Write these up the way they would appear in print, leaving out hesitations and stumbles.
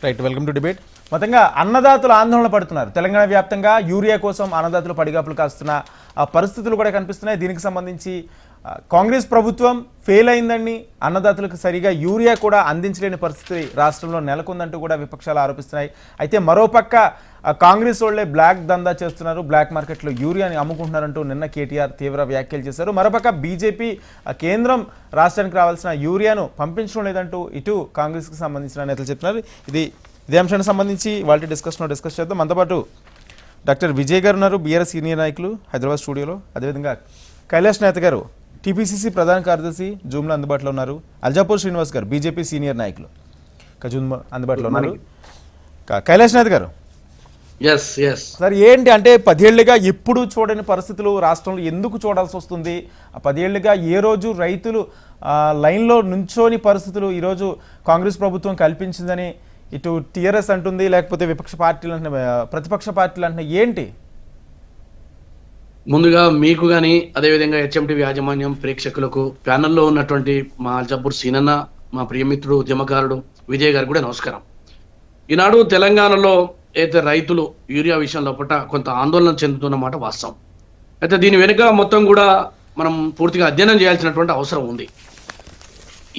Right, welcome to debate. మొత్తంగా అన్నదాతలు ఆందోళన పడుతున్నారు. తెలంగాణ వ్యాప్తంగా యూరియా కోసం అన్నదాతలు పడిగాపులు కాస్తున్న పరిస్థితులు కూడా కనిపిస్తున్నాయి. దీనికి సంబంధించి కాంగ్రెస్ ప్రభుత్వం ఫెయిల్ అయిందని, అన్నదాతలకు సరిగా యూరియా కూడా అందించలేని పరిస్థితి రాష్ట్రంలో నెలకొందంటూ కూడా విపక్షాలు ఆరోపిస్తున్నాయి. అయితే మరోపక్క కాంగ్రెస్ వాళ్ళే బ్లాక్ దందా చేస్తున్నారు, బ్లాక్ మార్కెట్లో యూరియాని అమ్ముకుంటున్నారంటూ నిన్న కేటీఆర్ తీవ్ర వ్యాఖ్యలు చేశారు. మరోపక్క బీజేపీ కేంద్రం రాష్ట్రానికి రావాల్సిన యూరియాను పంపించడం లేదంటూ ఇటు కాంగ్రెస్కి సంబంధించిన నేతలు చెప్తున్నారు. ఇదే అంశానికి సంబంధించి వాళ్ళ డిస్కస్ చేద్దాం. మనతోపాటు డాక్టర్ విజయ్ గారు ఉన్నారు, బీఆర్ఎస్ సీనియర్ నాయకులు, హైదరాబాద్ స్టూడియోలో. అదేవిధంగా కైలాష్ నేత గారు, టీపీసీసీ ప్రధాన కార్యదర్శి, జూమ్లో అందుబాటులో ఉన్నారు. అల్జాపూర్ శ్రీనివాస్ గారు, బీజేపీ సీనియర్ నాయకులు, జూమ్ అందుబాటులో ఉన్నారు. కైలాష్ నేత గారు, సార్ ఏంటి అంటే 10 ఏళ్లుగా ఎప్పుడు చూడని పరిస్థితులు రాష్ట్రంలో ఎందుకు చూడాల్సి వస్తుంది? 10 ఏళ్లుగా ఏ రోజు రైతులు లైన్లో నుంచోని పరిస్థితులు ఈరోజు కాంగ్రెస్ ప్రభుత్వం కల్పించిందని ఇటు టీఆర్ఎస్ అంటుంది, లేకపోతే విపక్ష పార్టీలు అంటున్నా, ప్రతిపక్ష పార్టీలు అంటున్నా. ఏంటి? ముందుగా మీకు కానీ అదేవిధంగా హెచ్ఎంటీవీ యాజమాన్యం, ప్రేక్షకులకు, ప్యానల్లో ఉన్నటువంటి మా అల్జాపూర్ సీనన్న, మా ప్రియమిత్రుడు ఉద్యమకారుడు విజయ్ గారు కూడా నమస్కారం. ఈనాడు తెలంగాణలో అయితే రైతులు యూరియా విషయంలో కొంత ఆందోళన చెందుతున్నమాట వాస్తవం. అయితే దీని వెనుక మొత్తం కూడా మనం పూర్తిగా అధ్యయనం చేయాల్సినటువంటి అవసరం ఉంది.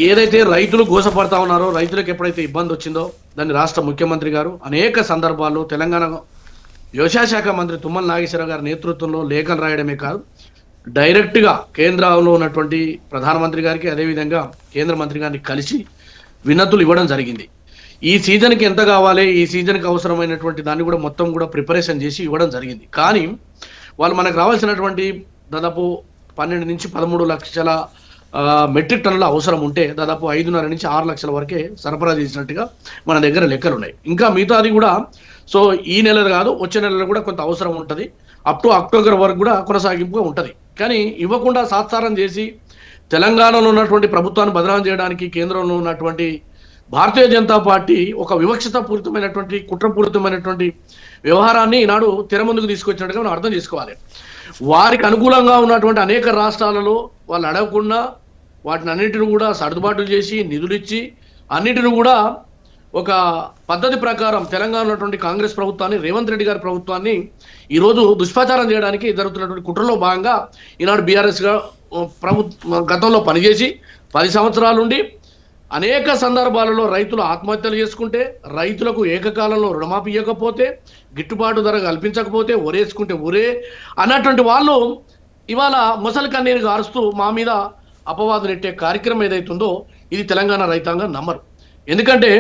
ఏదైతే రైతులు గోసపడతా ఉన్నారో, రైతులకు ఎప్పుడైతే ఇబ్బంది వచ్చిందో దాన్ని రాష్ట్ర ముఖ్యమంత్రి గారు అనేక సందర్భాల్లో తెలంగాణ వ్యవసాయ శాఖ మంత్రి తుమ్మల నాగేశ్వరరావు గారి నేతృత్వంలో లేఖలు రాయడమే కాదు, డైరెక్ట్గా కేంద్రంలో ఉన్నటువంటి ప్రధానమంత్రి గారికి అదేవిధంగా కేంద్ర మంత్రి గారిని కలిసి వినతులు ఇవ్వడం జరిగింది. ఈ సీజన్కి ఎంత కావాలి, ఈ సీజన్కి అవసరమైనటువంటి దాన్ని కూడా మొత్తం కూడా ప్రిపరేషన్ చేసి ఇవ్వడం జరిగింది. కానీ వాళ్ళు మనకు రావాల్సినటువంటి దాదాపు 12 నుంచి 13 లక్షల మెట్రిక్ టన్నుల అవసరం ఉంటే దాదాపు 5.5 నుంచి 6 లక్షల వరకే సరఫరా చేసినట్టుగా మన దగ్గర లెక్కలు ఉన్నాయి. ఇంకా మిగతాది కూడా సో ఈ నెల కాదు, వచ్చే నెలలో కూడా కొంత అవసరం ఉంటుంది. అప్ టు అక్టోబర్ వరకు కూడా కొనసాగింపుగా ఉంటుంది. కానీ ఇవ్వకుండా సాత్సారం చేసి తెలంగాణలో ఉన్నటువంటి ప్రభుత్వాన్ని బదనాం చేయడానికి కేంద్రంలో ఉన్నటువంటి భారతీయ జనతా పార్టీ ఒక వివక్షతాపూరితమైనటువంటి, కుట్రపూరితమైనటువంటి వ్యవహారాన్ని ఈనాడు తెర ముందుకు తీసుకొచ్చినట్టుగా మనం అర్థం చేసుకోవాలి. వారికి అనుకూలంగా ఉన్నటువంటి అనేక రాష్ట్రాలలో వాళ్ళు అడగకుండా వాటిని అన్నిటిని కూడా సర్దుబాట్లు చేసి నిధులు ఇచ్చి అన్నిటిని కూడా ఒక పద్ధతి ప్రకారం తెలంగాణ ఉన్నటువంటి కాంగ్రెస్ ప్రభుత్వాన్ని, రేవంత్ రెడ్డి గారి ప్రభుత్వాన్ని ఈరోజు దుష్ప్రచారం చేయడానికి జరుగుతున్నటువంటి కుట్రలో భాగంగా ఈనాడు బీఆర్ఎస్గా గతంలో పనిచేసి 10 సంవత్సరాలుండి అనేక సందర్భాలలో రైతులు ఆత్మహత్యలు చేసుకుంటే, రైతులకు ఏకకాలంలో రుణమాఫీ ఇవ్వకపోతే, గిట్టుబాటు ధర కల్పించకపోతే, ఒరేసుకుంటే ఒరే అన్నటువంటి వాళ్ళు ఇవాళ ముసలి కన్నీరు గారుస్తూ మా మీద అపవాదు నెట్టే కార్యక్రమం ఏదైతుందో ఇది తెలంగాణ రైతాంగం నమ్మరు. ఎందుకంటే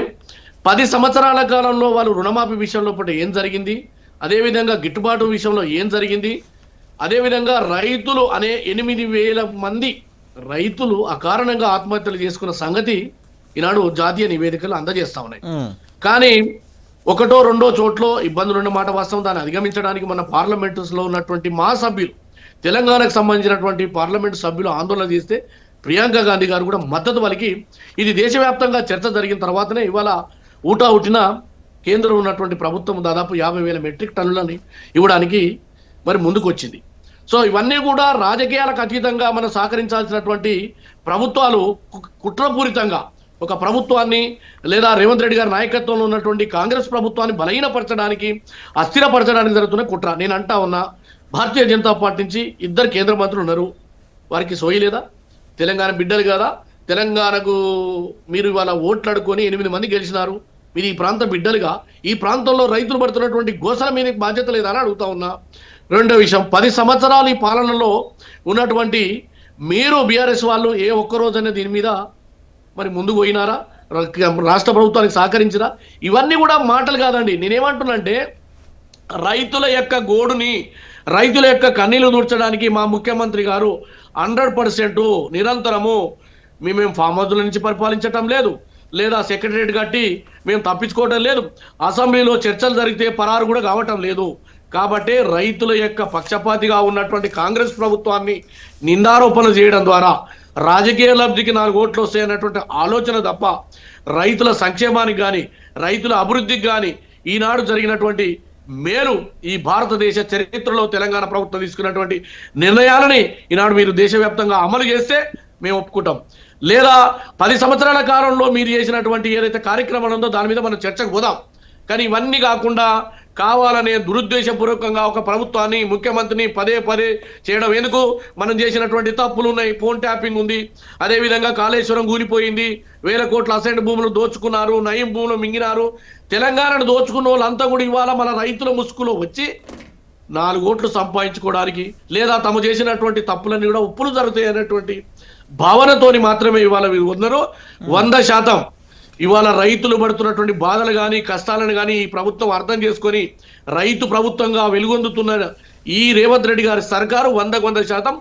10 సంవత్సరాల కాలంలో వాళ్ళు రుణమాఫీ విషయంలో ఏం జరిగింది, అదేవిధంగా గిట్టుబాటు విషయంలో ఏం జరిగింది, అదేవిధంగా రైతులు 8,000 మంది రైతులు అకారణంగా ఆత్మహత్యలు చేసుకున్న సంగతి ఈనాడు జాతీయ నివేదికలు అందజేస్తా ఉన్నాయి. కానీ 1, 2 చోట్ల ఇబ్బందులు ఉన్న మాట వాస్తవం. దాన్ని అధిగమించడానికి మన పార్లమెంటులో ఉన్నటువంటి మా సభ్యులు, తెలంగాణకు సంబంధించినటువంటి పార్లమెంటు సభ్యులు ఆందోళన చేస్తే ప్రియాంక గాంధీ గారు కూడా మద్దతు పలికి ఇది దేశవ్యాప్తంగా చర్చ జరిగిన తర్వాతనే ఇవాళ ఊటా కేంద్రం ఉన్నటువంటి ప్రభుత్వం దాదాపు 50,000 మెట్రిక్ టన్నులని ఇవ్వడానికి మరి ముందుకు వచ్చింది. సో ఇవన్నీ కూడా రాజకీయాలకు అతీతంగా మనం సహకరించాల్సినటువంటి ప్రభుత్వాలు కుట్రపూరితంగా ఒక ప్రభుత్వాన్ని లేదా రేవంత్ రెడ్డి గారి నాయకత్వంలో ఉన్నటువంటి కాంగ్రెస్ ప్రభుత్వాన్ని బలహీనపరచడానికి, అస్థిరపరచడానికి జరుగుతున్న కుట్ర. నేను అంటా ఉన్నా, భారతీయ జనతా పార్టీ నుంచి 2 కేంద్ర మంత్రులు ఉన్నారు, వారికి సోయి లేదా? తెలంగాణ బిడ్డలు కదా, తెలంగాణకు మీరు ఇవాళ ఓట్లు అడుకొని 8 మంది గెలిచినారు, మీరు ఈ ప్రాంత బిడ్డలుగా ఈ ప్రాంతంలో రైతులు పడుతున్నటువంటి గోసల మీద బాధ్యత లేదా అని అడుగుతా ఉన్నా. రెండో విషయం, 10 సంవత్సరాలు ఈ పాలనలో ఉన్నటువంటి మీరు బీఆర్ఎస్ వాళ్ళు ఏ ఒక్కరోజైనా దీని మీద మరి ముందుకు పోయినారా? రాష్ట్ర ప్రభుత్వానికి సహకరించినా? ఇవన్నీ కూడా మాటలు కాదండి. నేనేమంటున్నానంటే రైతుల యొక్క గోడుని, రైతుల యొక్క కన్నీళ్లు దూర్చడానికి మా ముఖ్యమంత్రి గారు 100% నిరంతరము మేము ఫామ్ హౌస్ల నుంచి పరిపాలించటం లేదు, లేదా సెక్రటరేట్ కట్టి మేము తప్పించుకోవటం లేదు, అసెంబ్లీలో చర్చలు జరిగితే పరారు కూడా కావటం లేదు. కాబట్టి రైతుల యొక్క పక్షపాతిగా ఉన్నటువంటి కాంగ్రెస్ ప్రభుత్వాన్ని నిందారోపణ చేయడం ద్వారా రాజకీయ లబ్ధికి 4 ఓట్లు వస్తాయన్నటువంటి ఆలోచన తప్ప రైతుల సంక్షేమానికి కానీ, రైతుల అభివృద్ధికి కానీ ఈనాడు జరిగినటువంటి మేలు, ఈ భారతదేశ చరిత్రలో తెలంగాణ ప్రభుత్వం తీసుకున్నటువంటి నిర్ణయాలని ఈనాడు మీరు దేశవ్యాప్తంగా అమలు చేస్తే మేము ఒప్పుకుంటాం. లేదా 10 సంవత్సరాల కాలంలో మీరు చేసినటువంటి ఏదైతే కార్యక్రమం ఉందో దాని మీద మనం చర్చకు పోదాం. కానీ ఇవన్నీ కాకుండా కావాలనే దురుద్దేశపూర్వకంగా ఒక ప్రభుత్వాన్ని, ముఖ్యమంత్రిని పదే పదే చేయడం ఎందుకు? మనం చేసినటువంటి తప్పులు ఉన్నాయి, ఫోన్ ట్యాపింగ్ ఉంది, అదేవిధంగా కాళేశ్వరం కూలిపోయింది, 1000 కోట్ల అసైన్డ్ భూములు దోచుకున్నారు, నయం భూములు మింగినారు. తెలంగాణను దోచుకున్న వాళ్ళంతా కూడా ఇవాళ మన రైతుల ముసుగులో వచ్చి 4 ఓట్లు సంపాదించుకోవడానికి, లేదా తమ చేసినటువంటి తప్పులన్నీ కూడా ఉప్పులు జరుగుతాయి అనేటువంటి భావనతోని మాత్రమే ఇవాళ వీరు ఉన్నారు. 100% ఇవాళ రైతులు పడుతున్నటువంటి బాధలు కానీ కష్టాలను కానీ ఈ ప్రభుత్వం అర్థం చేసుకొని రైతు ప్రభుత్వంగా వెలుగొందుతున్న ఈ రేవంత్ రెడ్డి గారి సర్కారు 100%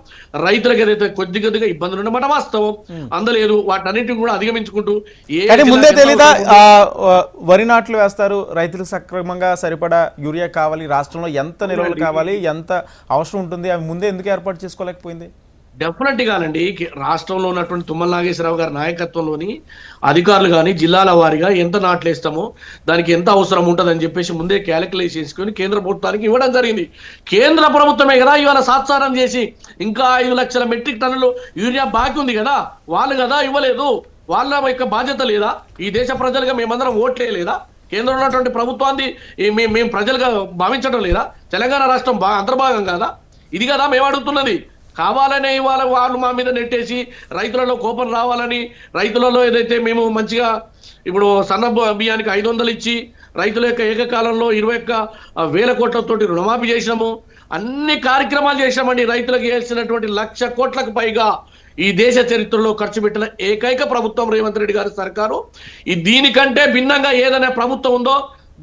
రైతులకు ఏదైతే కొద్దిగా ఇబ్బందులు ఉన్నమాట వాస్తవం, అందలేదు. వాటన్నిటిని కూడా అధిగమించుకుంటూ ముందే తెలీదా వరి నాట్లు వేస్తారు, రైతులకు సక్రమంగా సరిపడా యూరియా కావాలి, రాష్ట్రంలో ఎంత నిల్వలు కావాలి, ఎంత అవసరం ఉంటుంది, అవి ముందే ఎందుకు ఏర్పాటు చేసుకోలేకపోయింది? డెఫినెట్ గానండి. రాష్ట్రంలో ఉన్నటువంటి తుమ్మల నాగేశ్వరరావు గారి నాయకత్వంలోని అధికారులు కానీ జిల్లాల వారీగా ఎంత నాట్లు వేస్తామో దానికి ఎంత అవసరం ఉంటుందని చెప్పేసి ముందే క్యాలిక్యులేట్ చేసుకొని కేంద్ర ప్రభుత్వానికి ఇవ్వడం జరిగింది. కేంద్ర ప్రభుత్వమే కదా ఇవాళ సాత్సారం చేసి ఇంకా 5 లక్షల మెట్రిక్ టన్నులు యూరియా బాకీ ఉంది కదా, వాళ్ళు కదా ఇవ్వలేదు. వాళ్ళ యొక్క బాధ్యత లేదా? ఈ దేశ ప్రజలుగా మేమందరం ఓట్లే లేదా? కేంద్రంలో ఉన్నటువంటి ప్రభుత్వాన్ని మేము ప్రజలుగా భావించడం లేదా? తెలంగాణ రాష్ట్రం అంతర్భాగం కాదా? ఇది కదా మేము అడుగుతున్నది. కావాలనే ఇవాళ వాళ్ళు మా మీద నెట్టేసి రైతులలో కోపం రావాలని, రైతులలో ఏదైతే మేము మంచిగా ఇప్పుడు సన్న బియ్యానికి 500 ఇచ్చి రైతుల యొక్క ఏకకాలంలో 21,000 కోట్లతోటి రుణమాఫీ చేసినాము, అన్ని కార్యక్రమాలు చేసినామండి. రైతులకు వేయాల్సినటువంటి 1,00,000 కోట్లకు పైగా ఈ దేశ చరిత్రలో ఖర్చు పెట్టిన ఏకైక ప్రభుత్వం రేవంత్ రెడ్డి గారి సర్కారు. దీనికంటే భిన్నంగా ఏదైనా ప్రభుత్వం ఉందో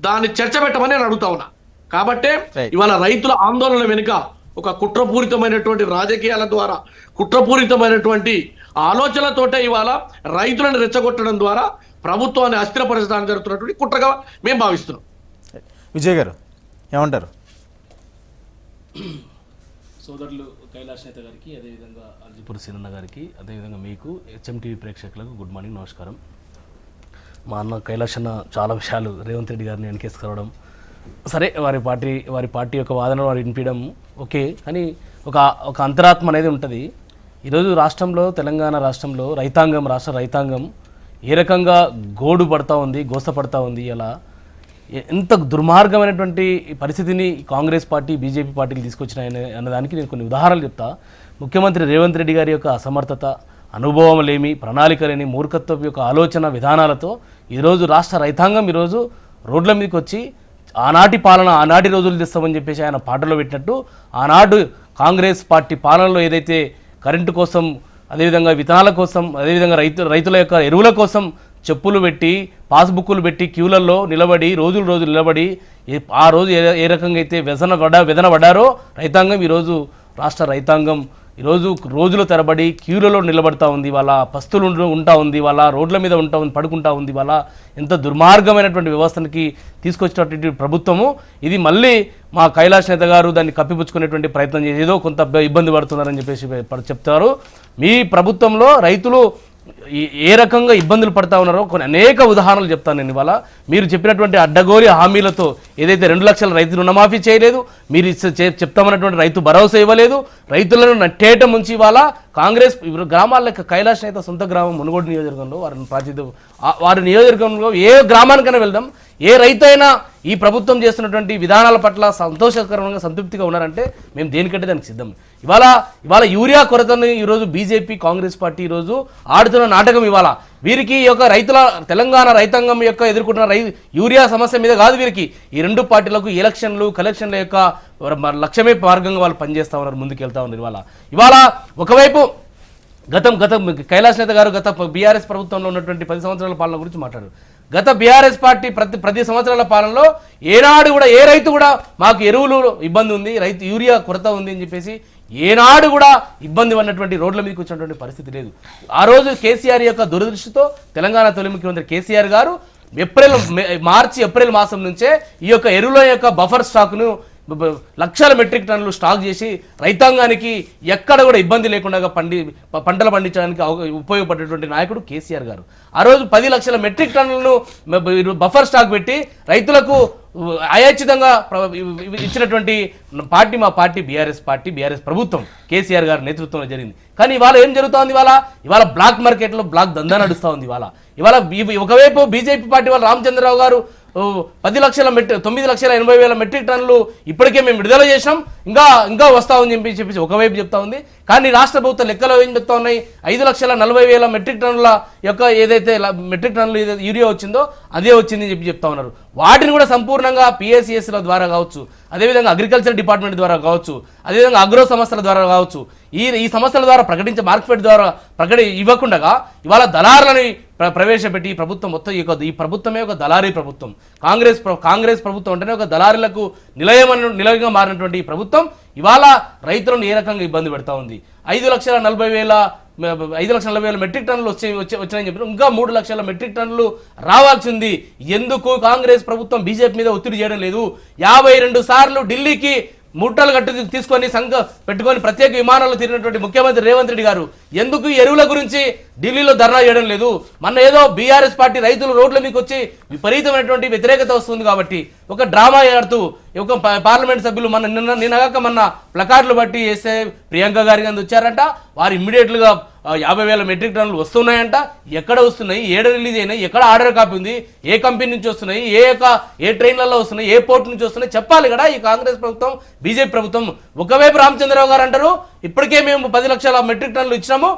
దాన్ని చర్చ పెట్టమని నేను అడుగుతా ఉన్నా. కాబట్టే ఇవాళ రైతుల ఆందోళన వెనుక ఒక కుట్రపూరితమైనటువంటి రాజకీయాల ద్వారా, కుట్రపూరితమైనటువంటి ఆలోచనలతోటే ఇవాళ రైతులను రెచ్చగొట్టడం ద్వారా ప్రభుత్వాన్ని అస్థిరపరచడానికి జరుగుతున్నటువంటి కుట్రగా మేము భావిస్తున్నాం. విజయ్ గారు ఏమంటారు? సోదరులు కైలాష్ నేత గారికి, అదేవిధంగా అల్జిపూర్ సీనన్న గారికి, అదేవిధంగా మీకు హెచ్ఎంటీవీ ప్రేక్షకులకు గుడ్ మార్నింగ్, నమస్కారం. మా అన్న కైలాష్ అన్న చాలా విషయాలు రేవంత్ రెడ్డి గారిని వెనకేసుకోవడం సరే, వారి పార్టీ యొక్క వాదన వారు వినిపించడం ఓకే, కానీ ఒక అంతరాత్మ అనేది ఉంటుంది. ఈరోజు రాష్ట్రంలో, తెలంగాణ రాష్ట్రంలో రాష్ట్ర రైతాంగం ఏ రకంగా గోడు పడతా ఉంది, గోసపడతా ఉంది. ఇలా ఎంత దుర్మార్గమైనటువంటి పరిస్థితిని కాంగ్రెస్ పార్టీ, బీజేపీ పార్టీలు తీసుకొచ్చినాయని అన్నదానికి నేను కొన్ని ఉదాహరణలు చెప్తా. ముఖ్యమంత్రి రేవంత్ రెడ్డి గారి యొక్క అసమర్థత, అనుభవం లేమి, ప్రణాళిక లేని, మూర్ఖత్వపు యొక్క ఆలోచన విధానాలతో ఈరోజు రాష్ట్ర రైతాంగం ఈరోజు రోడ్ల మీదకి వచ్చి ఆనాటి పాలన, ఆనాటి రోజులు తెస్తామని చెప్పేసి ఆయన పాటలో పెట్టినట్టు, ఆనాడు కాంగ్రెస్ పార్టీ పాలనలో ఏదైతే కరెంటు కోసం, అదేవిధంగా విత్తనాల కోసం, అదేవిధంగా రైతుల యొక్క ఎరువుల కోసం చెప్పులు పెట్టి, పాస్బుక్లు పెట్టి క్యూలలో నిలబడి రోజులు నిలబడి ఆ రోజు ఏ రకంగా అయితే వెదన పడ్డారో రైతాంగం, ఈరోజు రాష్ట్ర రైతాంగం ఈరోజు రోజుల తరబడి క్యూలలో నిలబడతా ఉంది. వాళ్ళ పస్తులు ఉంటా ఉంది, వాళ్ళ రోడ్ల మీద పడుకుంటా ఉంది. వాళ్ళ ఎంత దుర్మార్గమైనటువంటి వ్యవస్థకి తీసుకొచ్చినటువంటి ప్రభుత్వము ఇది. మళ్ళీ మా కైలాష్ నేత గారు దాన్ని కప్పిపుచ్చుకునేటువంటి ప్రయత్నం చేసి ఏదో కొంత ఇబ్బంది పడుతున్నారని చెప్పేసి చెప్తారు. మీ ప్రభుత్వంలో రైతులు ఏ రకంగా ఇబ్బందులు పడతా ఉన్నారో కొన్ని అనేక ఉదాహరణలు చెప్తాను నేను. ఇవాళ మీరు చెప్పినటువంటి అడ్డగోలి హామీలతో ఏదైతే 2 లక్షల రైతు రుణమాఫీ చేయలేదు, మీరు చెప్తామన్నటువంటి రైతు భరోసా ఇవ్వలేదు, రైతులను నట్టేట ముంచి ఇవాళ కాంగ్రెస్ గ్రామాల కైలాష్ నేత సొంత గ్రామం మునుగోడు నియోజకవర్గంలో వారి నియోజకవర్గంలో ఏ గ్రామానికైనా వెళ్దాం, ఏ రైతు అయినా ఈ ప్రభుత్వం చేస్తున్నటువంటి విధానాల పట్ల సంతోషకరంగా సంతృప్తిగా ఉన్నారంటే మేము దేనికంటే దానికి సిద్ధం. ఇవాళ యూరియా కొరతను ఈరోజు బీజేపీ, కాంగ్రెస్ పార్టీ ఈరోజు ఆడుతున్న నాటకం. ఇవాళ వీరికి ఈ యొక్క తెలంగాణ రైతాంగం యొక్క ఎదుర్కొంటున్న యూరియా సమస్య మీద కాదు, వీరికి ఈ రెండు పార్టీలకు ఎలక్షన్లు కలెక్షన్ల యొక్క లక్ష్యమే మార్గంగా వాళ్ళు పనిచేస్తూ ఉన్నారు, ముందుకు వెళ్తా ఉన్నారు. ఇవాళ ఒకవైపు గతం కైలాష్ నేత గారు గత బీఆర్ఎస్ ప్రభుత్వంలో ఉన్నటువంటి 10 సంవత్సరాల పాలన గురించి మాట్లాడారు. గత బీఆర్ఎస్ పార్టీ ప్రతి సంవత్సరాల పాలనలో ఏనాడు కూడా ఏ రైతు కూడా మాకు ఎరువులు ఇబ్బంది ఉంది, రైతు యూరియా కొరత ఉంది అని చెప్పేసి ఏనాడు కూడా ఇబ్బంది ఉన్నటువంటి రోడ్ల మీదకి వచ్చినటువంటి పరిస్థితి లేదు. ఆ రోజు కేసీఆర్ యొక్క దురదృష్టితో తెలంగాణ తొలి ముఖ్యమంత్రి కేసీఆర్ గారు మార్చి ఏప్రిల్ మాసం నుంచే ఈ యొక్క ఎరువుల యొక్క బఫర్ స్టాక్ను లక్షల మెట్రిక్ టన్నులు స్టాక్ చేసి రైతాంగానికి ఎక్కడ కూడా ఇబ్బంది లేకుండా పంటలు పండించడానికి ఉపయోగపడేటువంటి నాయకుడు కేసీఆర్ గారు. ఆ రోజు 10 లక్షల మెట్రిక్ టన్నులను బఫర్ స్టాక్ పెట్టి రైతులకు అయాచితంగా ఇచ్చినటువంటి పార్టీ మా పార్టీ బీఆర్ఎస్ ప్రభుత్వం కేసీఆర్ గారి నేతృత్వంలో జరిగింది. కానీ ఇవాళ ఏం జరుగుతోంది? ఇవాళ బ్లాక్ మార్కెట్లో బ్లాక్ దందా నడుస్తూ ఉంది. ఇవాళ ఒకవైపు బీజేపీ పార్టీ వాళ్ళు రామచంద్రరావు గారు 9,80,000 మెట్రిక్ టన్నులు ఇప్పటికే మేము విడుదల చేసాం, ఇంకా వస్తామని చెప్పేసి ఒకవైపు చెప్తా ఉంది. కానీ రాష్ట్ర ప్రభుత్వ లెక్కలో ఏం చెప్తా ఉన్నాయి? 5,40,000 మెట్రిక్ టన్నుల యొక్క ఏదైతే మెట్రిక్ టన్నులు యూరియా వచ్చిందో అదే వచ్చిందని చెప్తా ఉన్నారు. వాటిని కూడా సంపూర్ణంగా పిఎస్సిఎస్ల ద్వారా కావచ్చు, అదేవిధంగా అగ్రికల్చర్ డిపార్ట్మెంట్ ద్వారా కావచ్చు, అదేవిధంగా అగ్రో సంస్థల ద్వారా కావచ్చు, ఈ సంస్థల ద్వారా ప్రకటించే మార్కెట్ ద్వారా ఇవ్వకుండా ఇవాళ దళారులని ప్రవేశపెట్టి ఈ ప్రభుత్వం మొత్తం ఈ ప్రభుత్వమే ఒక దళారీ ప్రభుత్వం. కాంగ్రెస్ ప్రభుత్వం అంటేనే ఒక దళారీలకు నిలయంగా మారినటువంటి ఈ ప్రభుత్వం ఇవాళ రైతులను ఏ రకంగా ఇబ్బంది పెడతా ఉంది. 5,40,000 మెట్రిక్ టన్నులు వచ్చాయని చెప్పి ఇంకా 3 లక్షల మెట్రిక్ టన్నులు రావాల్సింది. ఎందుకు కాంగ్రెస్ ప్రభుత్వం బీజేపీ మీద ఒత్తిడి చేయడం లేదు? 52 సార్లు ఢిల్లీకి మూటలు తీసుకొని పెట్టుకొని ప్రత్యేక విమానాల్లో తిరిగినటువంటి ముఖ్యమంత్రి రేవంత్ రెడ్డి గారు ఎందుకు ఎరువుల గురించి ఢిల్లీలో ధర్నా చేయడం లేదు? మొన్న ఏదో బీఆర్ఎస్ పార్టీ రైతులు రోడ్ల మీకు వచ్చి విపరీతమైనటువంటి వ్యతిరేకత వస్తుంది కాబట్టి ఒక డ్రామా ఆడుతూ ఒక పార్లమెంట్ సభ్యులు నిన్నగాక ప్లకార్డులు బట్టి వేస్తే ప్రియాంక గారి కింద వచ్చారంట. వారు ఇమ్మీడియట్లుగా 50,000 మెట్రిక్ టన్నులు వస్తున్నాయంట. ఎక్కడ వస్తున్నాయి? ఏడ రిలీజ్ అయినాయి? ఎక్కడ ఆర్డర్ కాపీ ఉంది? ఏ కంపెనీ నుంచి వస్తున్నాయి? ఏ ట్రైన్లలో వస్తున్నాయి? ఏ పోర్ట్ నుంచి వస్తున్నాయి? చెప్పాలి కదా ఈ కాంగ్రెస్ ప్రభుత్వం, బీజేపీ ప్రభుత్వం. ఒకవైపు రామచంద్రరావు గారు అంటారు ఇప్పటికే మేము 10 లక్షల మెట్రిక్ టన్నులు ఇచ్చినాము,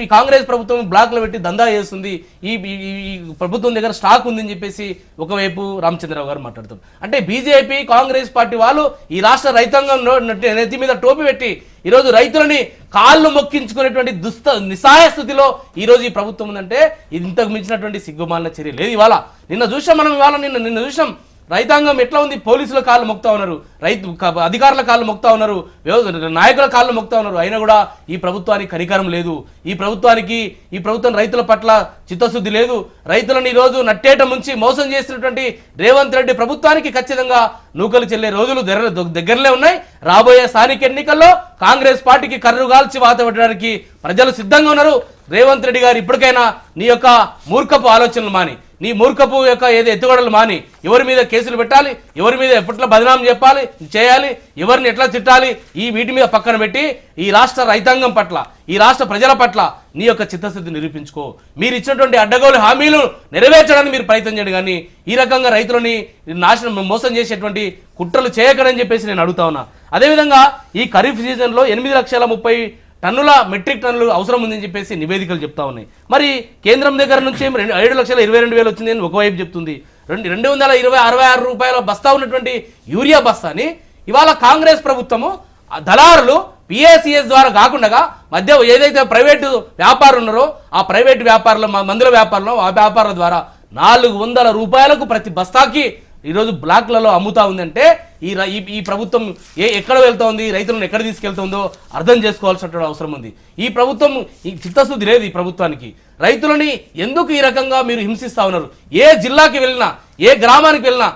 ఈ కాంగ్రెస్ ప్రభుత్వం బ్లాక్లో పెట్టి దందా చేస్తుంది, ఈ ప్రభుత్వం దగ్గర స్టాక్ ఉందని చెప్పేసి ఒకవైపు రామచంద్రరావు గారు మాట్లాడుతారు. అంటే బీజేపీ కాంగ్రెస్ పార్టీ వాళ్ళు ఈ రాష్ట్ర రైతాంగం నెత్తి మీద టోపీ పెట్టి ఈరోజు రైతులని కాళ్ళు మొక్కించుకునేటువంటి నిస్సహాయ స్థితిలో ఈరోజు ఈ ప్రభుత్వం ఉందంటే ఇది ఇంతకు మించినటువంటి సిగ్గుమాలిన చర్య లేదు. నిన్న చూసాం రైతాంగం ఎట్లా ఉంది? పోలీసుల కాళ్ళు మొక్తా ఉన్నారు, అధికారుల కాళ్ళు మొక్తా ఉన్నారు, నాయకుల కాళ్ళు మొక్తా ఉన్నారు. అయినా కూడా ఈ ప్రభుత్వానికి కనికరం లేదు. ఈ ప్రభుత్వం రైతుల పట్ల చిత్తశుద్ధి లేదు. రైతులను ఈరోజు నట్టేట ముంచి మోసం చేసినటువంటి రేవంత్ రెడ్డి ప్రభుత్వానికి ఖచ్చితంగా నూకలు చెల్లే రోజులు దగ్గరలో ఉన్నాయి. రాబోయే స్థానిక ఎన్నికల్లో కాంగ్రెస్ పార్టీకి కర్రుగాల్చి వాత పెట్టడానికి ప్రజలు సిద్ధంగా ఉన్నారు. రేవంత్ రెడ్డి గారు ఇప్పటికైనా నీ యొక్క మూర్ఖపు ఆలోచనలు మాని, నీ మూర్ఖపు యొక్క ఏదో ఎత్తుగడలు మాని, ఎవరి మీద కేసులు పెట్టాలి, ఎవరి మీద ఎప్పట్లో బదనాం చేయాలి, ఎవరిని ఎట్లా తిట్టాలి, వీటి మీద పక్కన పెట్టి ఈ రాష్ట్ర రైతాంగం పట్ల, ఈ రాష్ట్ర ప్రజల పట్ల నీ యొక్క చిత్తశుద్ధి నిరూపించుకో. మీరు ఇచ్చినటువంటి అడ్డగోలు హామీలు నెరవేర్చడానికి మీరు ప్రయత్నం చేయండి. కానీ ఈ రకంగా రైతులని మోసం చేసేటువంటి కుట్రలు చేయకడని చెప్పేసి నేను అడుగుతా ఉన్నా. అదేవిధంగా ఈ ఖరీఫ్ సీజన్లో 8,30,000 టన్నుల మెట్రిక్ టన్నులు అవసరం ఉందని చెప్పేసి నివేదికలు చెప్తా ఉన్నాయి. మరి కేంద్రం దగ్గర నుంచి 7,22,000 వచ్చింది అని ఒకవైపు చెప్తుంది. 266 రూపాయల బస్తా ఉన్నటువంటి యూరియా బస్తాని ఇవాళ కాంగ్రెస్ ప్రభుత్వము దళారులు పిఎస్సిఎస్ ద్వారా కాకుండా మధ్య ఏదైతే ప్రైవేటు వ్యాపారులు ఉన్నారో ఆ ప్రైవేటు వ్యాపారులు, మందుల వ్యాపారులు, ఆ వ్యాపారుల ద్వారా 400 రూపాయలకు ప్రతి బస్తాకి ఈరోజు బ్లాక్లలో అమ్ముతా ఉందంటే ఈ ప్రభుత్వం ఎక్కడ వెళ్తా ఉంది, రైతులను ఎక్కడ తీసుకెళ్తుందో అర్థం చేసుకోవాల్సిన అవసరం ఉంది. ఈ ప్రభుత్వం చిత్తశుద్ధి లేదు. ఈ ప్రభుత్వానికి రైతులని ఎందుకు ఈ రకంగా మీరు హింసిస్తా ఉన్నారు? ఏ జిల్లాకి వెళ్ళినా, ఏ గ్రామానికి వెళ్ళినా,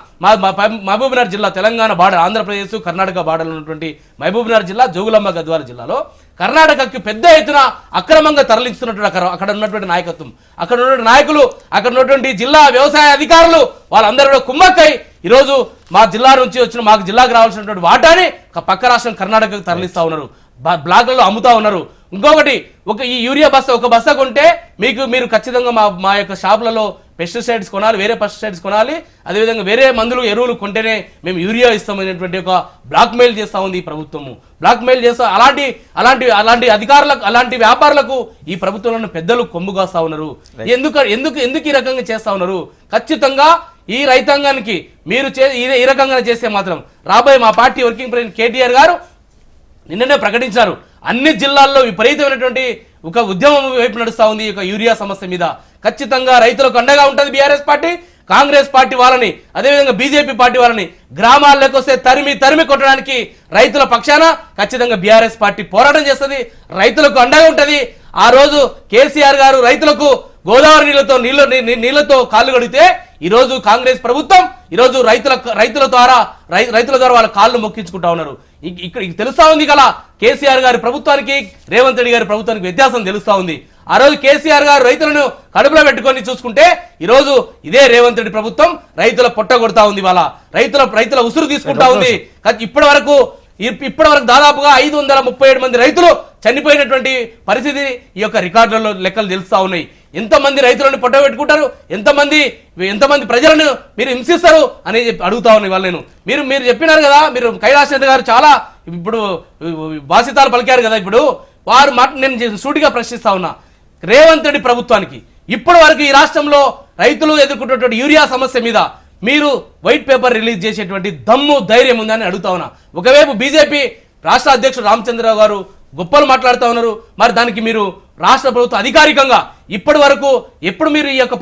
మహబూబ్నగర్ జిల్లా తెలంగాణ బార్డర్, ఆంధ్రప్రదేశ్ కర్ణాటక బార్డర్లో ఉన్నటువంటి మహబూబ్నగర్ జిల్లా, జోగులాంబ గద్వాల జిల్లాలో కర్ణాటకకి పెద్ద ఎత్తున అక్రమంగా తరలిస్తున్నటువంటి అక్కడ ఉన్నటువంటి నాయకత్వం, అక్కడ ఉన్నటువంటి నాయకులు, అక్కడ ఉన్నటువంటి జిల్లా వ్యవసాయ అధికారులు వాళ్ళందరూ కూడా కుమ్మక్కై ఈరోజు మా జిల్లా నుంచి వచ్చిన మాకు జిల్లాకు రావాల్సినటువంటి వాటాని పక్క రాష్ట్రం కర్ణాటకకు తరలిస్తా ఉన్నారు, బ్లాక్లలో అమ్ముతా ఉన్నారు. ఇంకొకటి ఈ యూరియా బస్తా ఒక బస్తా కొంటే మీరు ఖచ్చితంగా మా యొక్క షాపులలో పెస్టిసైడ్స్ కొనాలి, వేరే పెస్టిసైడ్స్ కొనాలి, అదేవిధంగా వేరే మందులు ఎరువులు కొంటేనే మేము యూరియా ఇస్తామనేటువంటి ఒక బ్లాక్మెయిల్ చేస్తూ ఉంది ఈ ప్రభుత్వము. బ్లాక్మెయిల్ చేస్తా అలాంటి అధికారులకు, అలాంటి వ్యాపారులకు ఈ ప్రభుత్వంలో పెద్దలు కొమ్ము కాస్తా ఉన్నారు. ఎందుకు ఈ రకంగా చేస్తా ఉన్నారు? ఖచ్చితంగా ఈ రైతాంగానికి మీరు ఈ రకంగా చేస్తే మాత్రం రాబోయే మా పార్టీ వర్కింగ్ ప్రెసిడెంట్ కేటీఆర్ గారు నిన్ననే ప్రకటించారు, అన్ని జిల్లాల్లో విపరీతమైనటువంటి ఒక ఉద్యమం వైపు నడుస్తూ ఉంది ఈ యూరియా సమస్య మీద. ఖచ్చితంగా రైతులకు అండగా ఉంటుంది బీఆర్ఎస్ పార్టీ. కాంగ్రెస్ పార్టీ వాళ్ళని, అదేవిధంగా బీజేపీ పార్టీ వాళ్ళని గ్రామాల్లోకి వస్తే తరిమి కొట్టడానికి రైతుల పక్షాన ఖచ్చితంగా బీఆర్ఎస్ పార్టీ పోరాటం చేస్తుంది, రైతులకు అండగా ఉంటుంది. ఆ రోజు కేసీఆర్ గారు రైతులకు గోదావరి నీళ్లతో కాళ్ళు కడిగితే ఈరోజు కాంగ్రెస్ ప్రభుత్వం ఈరోజు రైతుల ద్వారా వాళ్ళ కాళ్ళు మొక్కించుకుంటా ఉన్నారు. ఇక్కడ తెలుస్తా ఉంది కదా కేసీఆర్ గారి ప్రభుత్వానికి రేవంత్ రెడ్డి గారి ప్రభుత్వానికి వ్యత్యాసం తెలుస్తా ఉంది. ఆ రోజు కేసీఆర్ గారు రైతులను కడుపులో పెట్టుకొని చూసుకుంటే ఈరోజు ఇదే రేవంత్ రెడ్డి ప్రభుత్వం రైతుల పొట్ట కొడతా ఉంది. వాళ్ళ రైతుల ఉసురు తీసుకుంటా ఉంది. ఇప్పటి వరకు దాదాపుగా 537 మంది రైతులు చనిపోయినటువంటి పరిస్థితి ఈ యొక్క రికార్డులలో లెక్కలు తెలుస్తా ఉన్నాయి. ఎంతమంది రైతులను పొట్ట పెట్టుకుంటారు, ఎంతమంది ప్రజలను మీరు హింసిస్తారు అని అడుగుతా ఉన్నాయి వాళ్ళు. మీరు చెప్పినారు కదా, మీరు కైలాష్ నాథ్ గారు చాలా ఇప్పుడు భాషితాలు పలికారు కదా. ఇప్పుడు వారు నేను సూటిగా ప్రశ్నిస్తా ఉన్నా, రేవంత్ రెడ్డి ప్రభుత్వానికి ఇప్పటి వరకు ఈ రాష్ట్రంలో రైతులు ఎదుర్కొంటున్నటువంటి యూరియా సమస్య మీద మీరు వైట్ పేపర్ రిలీజ్ చేసేటువంటి దమ్ము ధైర్యం ఉందని అడుగుతా ఉన్నా. ఒకవైపు బీజేపీ రాష్ట్ర అధ్యక్షుడు రామచంద్రరావు గారు గొప్పలు మాట్లాడుతూ ఉన్నారు. మరి దానికి మీరు రాష్ట్ర ప్రభుత్వం అధికారికంగా ఇప్పటి వరకు ఎప్పుడు మీరు ఈ యొక్క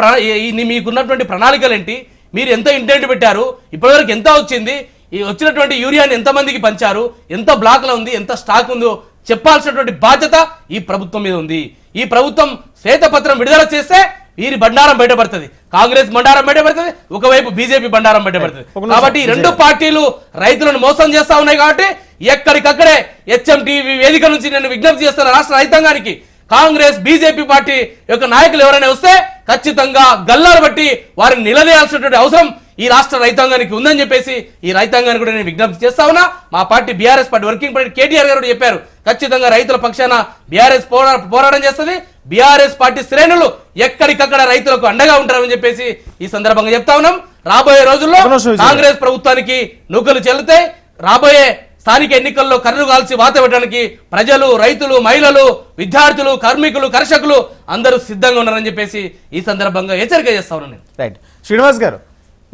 మీకున్నటువంటి ప్రణాళికలు ఏంటి, మీరు ఎంత ఇంటెంట్ పెట్టారు, ఇప్పటివరకు ఎంత వచ్చింది, ఈ వచ్చినటువంటి యూరియాని ఎంతమందికి పంచారు, ఎంత బ్లాక్లో ఉంది, ఎంత స్టాక్ ఉందో చెప్పాల్సినటువంటి బాధ్యత ఈ ప్రభుత్వం మీద ఉంది. ఈ ప్రభుత్వం శ్వేతపత్రం విడుదల చేస్తే వీరి బండారం బయటపడుతుంది, కాంగ్రెస్ బండారం బయటపడుతుంది, ఒకవైపు బీజేపీ బండారం బయటపడుతుంది. కాబట్టి ఈ రెండు పార్టీలు రైతులను మోసం చేస్తా ఉన్నాయి. కాబట్టి ఎక్కడికక్కడే హెచ్ఎంటీవీ వేదిక నుంచి నేను విజ్ఞప్తి చేస్తున్న రాష్ట్ర రైతాంగానికి, కాంగ్రెస్ బీజేపీ పార్టీ యొక్క నాయకులు ఎవరైనా వస్తే ఖచ్చితంగా గల్లాలు బట్టి వారిని నిలదీయాల్సినటువంటి అవసరం ఈ రాష్ట్ర రైతాంగానికి ఉందని చెప్పేసి ఈ రైతాంగాన్ని కూడా నేను విజ్ఞప్తి చేస్తా ఉన్నా. మా party BRS party working party KTR గారు చెప్పారు, ఖచ్చితంగా రైతుల పక్షాన బీఆర్ఎస్ పోరాటం చేస్తుంది. బీఆర్ఎస్ పార్టీ శ్రేణులు ఎక్కడికక్కడ రైతులకు అండగా ఉంటారని చెప్పేసి ఈ సందర్భంగా చెప్తా ఉన్నాం. రాబోయే రోజుల్లో కాంగ్రెస్ ప్రభుత్వానికి నూకలు చెల్లుతాయి. రాబోయే స్థానిక ఎన్నికల్లో కర్రు కాల్చి వాత పెట్టడానికి ప్రజలు, రైతులు, మహిళలు, విద్యార్థులు, కార్మికులు, కర్షకులు అందరూ సిద్ధంగా ఉన్నారని చెప్పేసి ఈ సందర్భంగా హెచ్చరిక చేస్తా ఉన్నాను. రైట్ శ్రీనివాస్ గారు,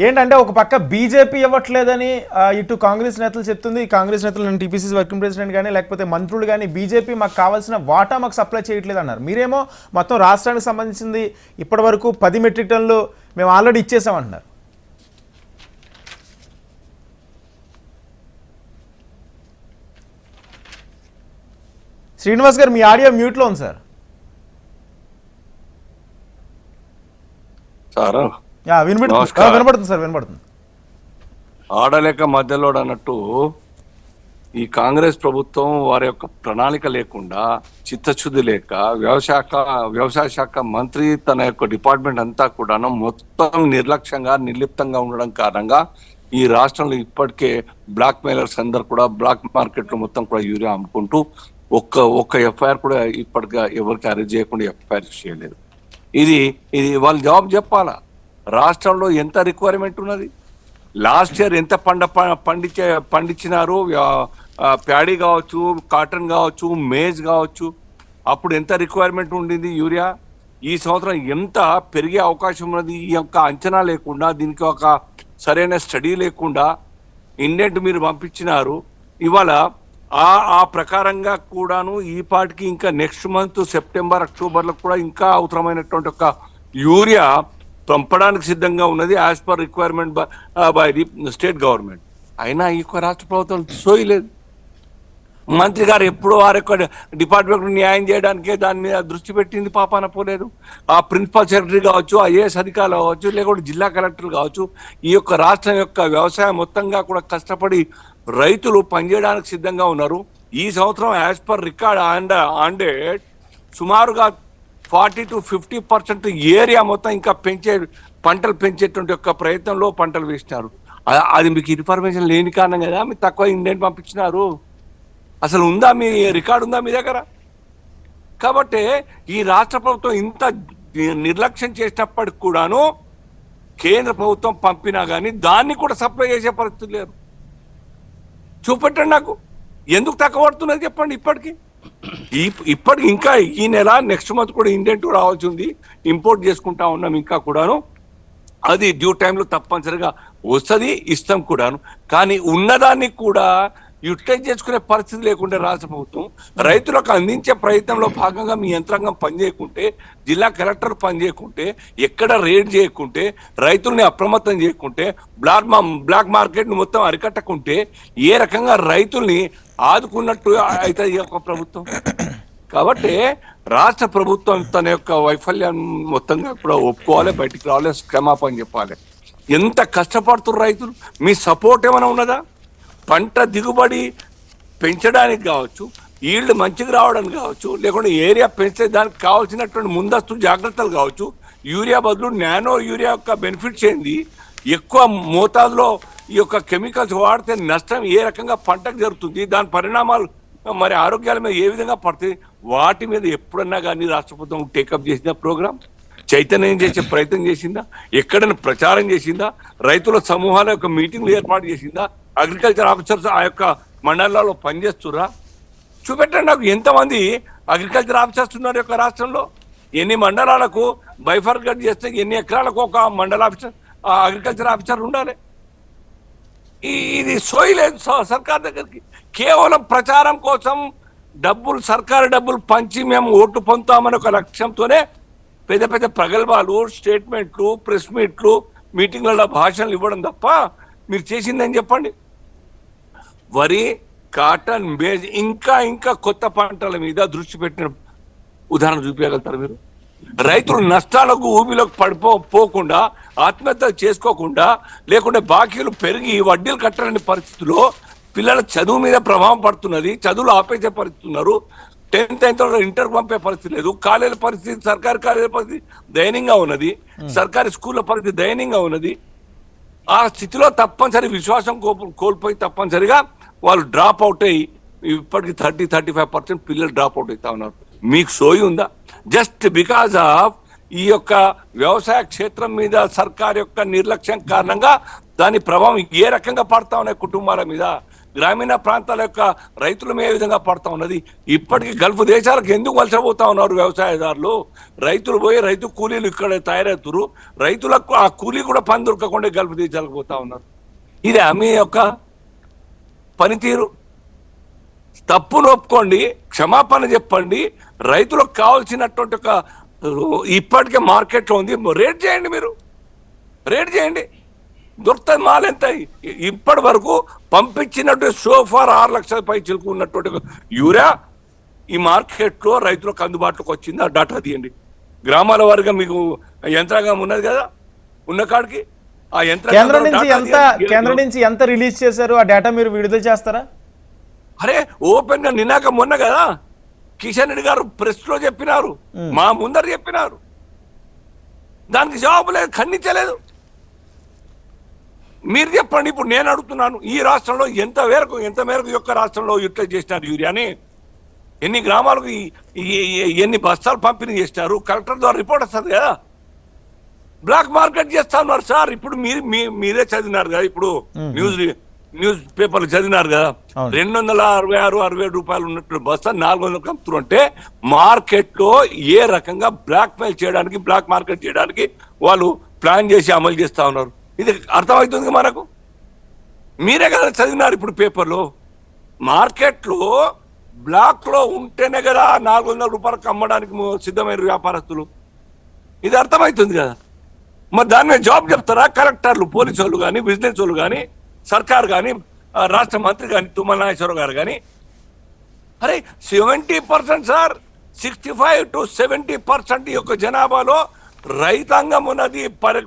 ఏంటంటే ఒక పక్క బీజేపీ ఇవ్వట్లేదని ఇటు కాంగ్రెస్ నేతలు చెప్తుంది. కాంగ్రెస్ నేతలు నేను టీపీసీసీ వర్కింగ్ ప్రెసిడెంట్ కానీ లేకపోతే మంత్రులు కానీ బీజేపీ మాకు కావాల్సిన వాటా మాకు సప్లై చేయట్లేదు అన్నారు. మీరేమో మొత్తం రాష్ట్రానికి సంబంధించింది ఇప్పటి వరకు 10 మెట్రిక్ టన్నులు మేము ఆల్రెడీ ఇచ్చేసామంటున్నారు. శ్రీనివాస్ గారు మీ ఆడియో మ్యూట్లో ఉంది సార్. వినపడుతుంది సార్, వినపడుతుంది. ఆడలేక మధ్యలో అన్నట్టు ఈ కాంగ్రెస్ ప్రభుత్వం వారి యొక్క ప్రణాళిక లేకుండా, చిత్తశుద్ధి లేక వ్యవసాయ శాఖ మంత్రి తన యొక్క డిపార్ట్మెంట్ అంతా కూడా మొత్తం నిర్లక్ష్యంగా నిర్లిప్తంగా ఉండడం కారణంగా ఈ రాష్ట్రంలో ఇప్పటికే బ్లాక్ మెయిలర్స్ అందరు కూడా బ్లాక్ మార్కెట్ లో మొత్తం కూడా యూరియా అమ్ముకుంటూ ఒక్క ఎఫ్ఐఆర్ కూడా ఇప్పటిగా ఎవరికి అరెస్ట్ చేయకుండా ఎఫ్ఐఆర్ చేయలేదు. ఇది వాళ్ళు జవాబు చెప్పాలా. రాష్ట్రంలో ఎంత రిక్వైర్మెంట్ ఉన్నది, లాస్ట్ ఇయర్ ఎంత పండించినారు, ప్యాడీ కావచ్చు, కాటన్ కావచ్చు, మేజ్ కావచ్చు, అప్పుడు ఎంత రిక్వైర్మెంట్ ఉండింది యూరియా, ఈ సంవత్సరం ఎంత పెరిగే అవకాశం ఉన్నది, ఈ యొక్క అంచనా లేకుండా, దీనికి ఒక సరైన స్టడీ లేకుండా ఇండెంట్ మీరు పంపించినారు. ఇవాళ ఆ ప్రకారంగా కూడాను ఈ పాటికి ఇంకా నెక్స్ట్ మంత్ సెప్టెంబర్ అక్టోబర్లో కూడా ఇంకా అవసరమైనటువంటి ఒక యూరియా పంపడానికి సిద్ధంగా ఉన్నది as per requirement by the state government. అయినా ఈ రాష్ట్ర ప్రభుత్వం సోయలేదు. మంత్రి గారు ఎప్పుడో వారి యొక్క డిపార్ట్మెంట్ న్యాయం చేయడానికే దాని మీద దృష్టి పెట్టింది, పాపాన పోలేదు. ఆ ప్రిన్సిపల్ సెక్రటరీ కావచ్చు, ఐఏఎస్ అధికారులు కావచ్చు, లేకపోతే జిల్లా కలెక్టర్లు కావచ్చు, ఈ యొక్క రాష్ట్రం యొక్క వ్యవసాయం మొత్తంగా కూడా కష్టపడి రైతులు పనిచేయడానికి సిద్ధంగా ఉన్నారు. ఈ సంవత్సరం యాజ్ పర్ రికార్డ్ ఆండెడ్ సుమారుగా 40 to 50% ఏరియా మొత్తం ఇంకా పంటలు పెంచేటువంటి యొక్క ప్రయత్నంలో పంటలు వేసినారు. అది మీకు ఇన్ఫర్మేషన్ లేని కారణం కదా మీరు తక్కువ ఇండియన్ పంపించినారు. అసలు ఉందా, మీ రికార్డు ఉందా మీ దగ్గర? కాబట్టి ఈ రాష్ట్ర ప్రభుత్వం ఇంత నిర్లక్ష్యం చేసినప్పటికి కూడాను కేంద్ర ప్రభుత్వం పంపినా కానీ దాన్ని కూడా సప్లై చేసే పరిస్థితి లేరు. చూపెట్టండి నాకు, ఎందుకు తక్కువ పడుతున్నది చెప్పండి. ఇప్పటికి ఇంకా ఈ నెల నెక్స్ట్ మంత్ కూడా ఇండియన్ టూ రావాల్సి ఉంది, ఇంపోర్ట్ చేసుకుంటా ఉన్నాం ఇంకా కూడాను. అది డ్యూ టైంలో తప్పనిసరిగా వస్తుంది, ఇస్తాం కూడాను. కానీ ఉన్నదాన్ని కూడా యూటిలైజ్ చేసుకునే పరిస్థితి లేకుంటే రాష్ట్ర ప్రభుత్వం రైతులకు అందించే ప్రయత్నంలో భాగంగా మీ యంత్రాంగం పనిచేయకుంటే, జిల్లా కలెక్టర్ పనిచేయకుంటే, ఎక్కడ రేడ్ చేయకుంటే, రైతుల్ని అప్రమత్తం చేయకుంటే, బ్లాక్ మార్కెట్ ను మొత్తం అరికట్టకుంటే ఏ రకంగా రైతుల్ని ఆదుకున్నట్టు అయితే ఈ యొక్క ప్రభుత్వం? కాబట్టి రాష్ట్ర ప్రభుత్వం తన యొక్క వైఫల్యం మొత్తంగా కూడా ఒప్పుకోవాలి, బయటికి రావాలి, క్షమాపణ చెప్పాలి. ఎంత కష్టపడుతున్నారు రైతులు, మీ సపోర్ట్ ఏమైనా ఉన్నదా? పంట దిగుబడి పెంచడానికి కావచ్చు, ఈల్డ్ మంచిగా రావడానికి కావచ్చు, లేకుంటే ఏరియా పెంచే దానికి కావాల్సినటువంటి ముందస్తు జాగ్రత్తలు కావచ్చు, యూరియా బదులు నానో యూరియా యొక్క బెనిఫిట్స్ ఏంది, ఎక్కువ మోతాదులో ఈ యొక్క కెమికల్స్ వాడితే నష్టం ఏ రకంగా పంటకు జరుగుతుంది, దాని పరిణామాలు మరి ఆరోగ్యాల మీద ఏ విధంగా పడుతుంది, వాటి మీద ఎప్పుడన్నా కానీ రాష్ట్ర ప్రభుత్వం టేకప్ చేసిన ప్రోగ్రామ్, చైతన్యం చేసే ప్రయత్నం చేసిందా, ఎక్కడైనా ప్రచారం చేసిందా, రైతుల సమూహాల యొక్క మీటింగ్లు ఏర్పాటు చేసిందా, అగ్రికల్చర్ ఆఫీసర్స్ ఆ యొక్క మండలాల్లో పనిచేస్తురా? చూపెట్టండి నాకు, ఎంతమంది అగ్రికల్చర్ ఆఫీసర్స్ ఉన్నారు యొక్క రాష్ట్రంలో, ఎన్ని మండలాలకు బైఫర్గట్ చేస్తే ఎన్ని ఎకరాలకు ఒక మండల ఆఫీసర్ అగ్రికల్చర్ ఆఫీసర్ ఉండాలి. ఇది సోయలేదు సర్కార్ దగ్గరికి, కేవలం ప్రచారం కోసం డబ్బులు, సర్కారు డబ్బులు పంచి మేము ఓట్లు పొందుతామని ఒక లక్ష్యంతోనే పెద్ద పెద్ద ప్రగల్భాలు, స్టేట్మెంట్లు, ప్రెస్ మీట్లు, మీటింగ్లలో భాషలు ఇవ్వడం తప్ప మీరు చేసిందని చెప్పండి. వరి, కాటన్, మేజ్ ఇంకా కొత్త పంటల మీద దృష్టి పెట్టిన ఉదాహరణ చూపించగలుగుతారు మీరు? రైతులు నష్టాలకు ఊబిలోకి పోకుండా, ఆత్మహత్యలు చేసుకోకుండా, లేకుంటే బాకీలు పెరిగి వడ్డీలు కట్టలేని పరిస్థితుల్లో పిల్లల చదువు మీద ప్రభావం పడుతున్నది, చదువులు ఆపేసే పరిస్థితున్నారు, 10th అయిన తర్వాత ఇంటర్ పంపే పరిస్థితి లేదు, కాలేజీల పరిస్థితి, సర్కారీ కాలేజీల పరిస్థితి దయనీయంగా ఉన్నది, సర్కారీ స్కూళ్ళ పరిస్థితి దయనీయంగా ఉన్నది. ఆ స్థితిలో తప్పనిసరి విశ్వాసం కోల్పోయి తప్పనిసరిగా వాళ్ళు డ్రాప్ అవుట్ అయ్యి ఇప్పటికి 30-35% పిల్లలు డ్రాప్ అవుట్ అవుతా ఉన్నారు. మీకు సోయి ఉందా? జస్ట్ బికాజ్ ఆఫ్ ఈ యొక్క వ్యవసాయ క్షేత్రం మీద సర్కార్ యొక్క నిర్లక్ష్యం కారణంగా దాని ప్రభావం ఏ రకంగా పడతా ఉన్నాయి కుటుంబాల మీద, గ్రామీణ ప్రాంతాల యొక్క రైతుల మీద ఏ విధంగా పడతా ఉన్నది. ఇప్పటికీ గల్ఫ్ దేశాలకు ఎందుకు వలసపోతా ఉన్నారు వ్యవసాయదారులు? రైతులు పోయి రైతు కూలీలు ఇక్కడ తయారవుతారు, రైతులకు ఆ కూలీ కూడా పని దొరకకుండా గల్ఫ్ దేశాలకు పోతా ఉన్నారు. ఇది మీ యొక్క పనితీరు? తప్పును ఒప్పుకోండి, క్షమాపణ చెప్పండి, రైతులకు కావాల్సినటువంటి ఒక ఇప్పటికే మార్కెట్లో ఉంది, రేట్ చేయండి, మీరు రేట్ చేయండి, దొరుకుతుంది మాల్ ఎంత. ఇప్పటి వరకు పంపించినట్టు సోఫార్ 6 లక్షల పై చిలుకున్నటువంటి యూరియా ఈ మార్కెట్లో రైతులకు అందుబాటులోకి వచ్చింది. ఆ డాటా తీయండి. గ్రామాల వారిగా మీకు యంత్రాంగం ఉన్నది కదా, ఉన్న కాడికి ఆ కేంద్రం నుంచి ఎంత రిలీజ్ చేశారు, ఆ డేటా మీరు విడుదల చేస్తారా? అరే ఓపెన్ గా నిన్నాక మొన్న కదా కిషన్ రెడ్డి గారు ప్రెస్ లో చెప్పినారు, మా ముందర చెప్పినారు, దానికి జవాబు లేదు, ఖండించలేదు. మీరు చెప్పండి. ఇప్పుడు నేను అడుగుతున్నాను, ఈ రాష్ట్రంలో ఎంత మేరకు యొక్క రాష్ట్రంలో యూటిలైజ్ చేసినారు యూరియాని, ఎన్ని గ్రామాలకు ఎన్ని బస్తాలు పంపిణీ చేసినారు? కలెక్టర్ ద్వారా రిపోర్ట్ వస్తుంది కదా. బ్లాక్ మార్కెట్ చేస్తా ఉన్నారు సార్. ఇప్పుడు మీరే చదివినారు కదా, ఇప్పుడు న్యూస్ పేపర్లు చదివినారు కదా, 266-67 రూపాయలు ఉన్నట్టు బస్తా 400 అమ్ముతుంటే మార్కెట్ లో ఏ రకంగా బ్లాక్ మెయిల్ చేయడానికి, బ్లాక్ మార్కెట్ చేయడానికి వాళ్ళు ప్లాన్ చేసి అమలు చేస్తా ఉన్నారు. ఇది అర్థమవుతుంది మనకు. మీరే కదా చదివినారు ఇప్పుడు పేపర్లో. మార్కెట్ లో బ్లాక్ లో ఉంటేనే కదా 400 రూపాయలకు అమ్మడానికి సిద్ధమైన వ్యాపారస్తులు. ఇది అర్థమవుతుంది కదా. మరి దాని మీద జవాబు చెప్తారా కలెక్టర్లు, పోలీసు వాళ్ళు కానీ, బిజినెస్ వాళ్ళు కానీ, సర్కార్ కానీ, రాష్ట్ర మంత్రి కానీ, తుమ్మల నాగేశ్వరరావు గారు కానీ? అరే 70% సార్, 65-70% యొక్క జనాభాలో రైతాంగం ఉన్నది.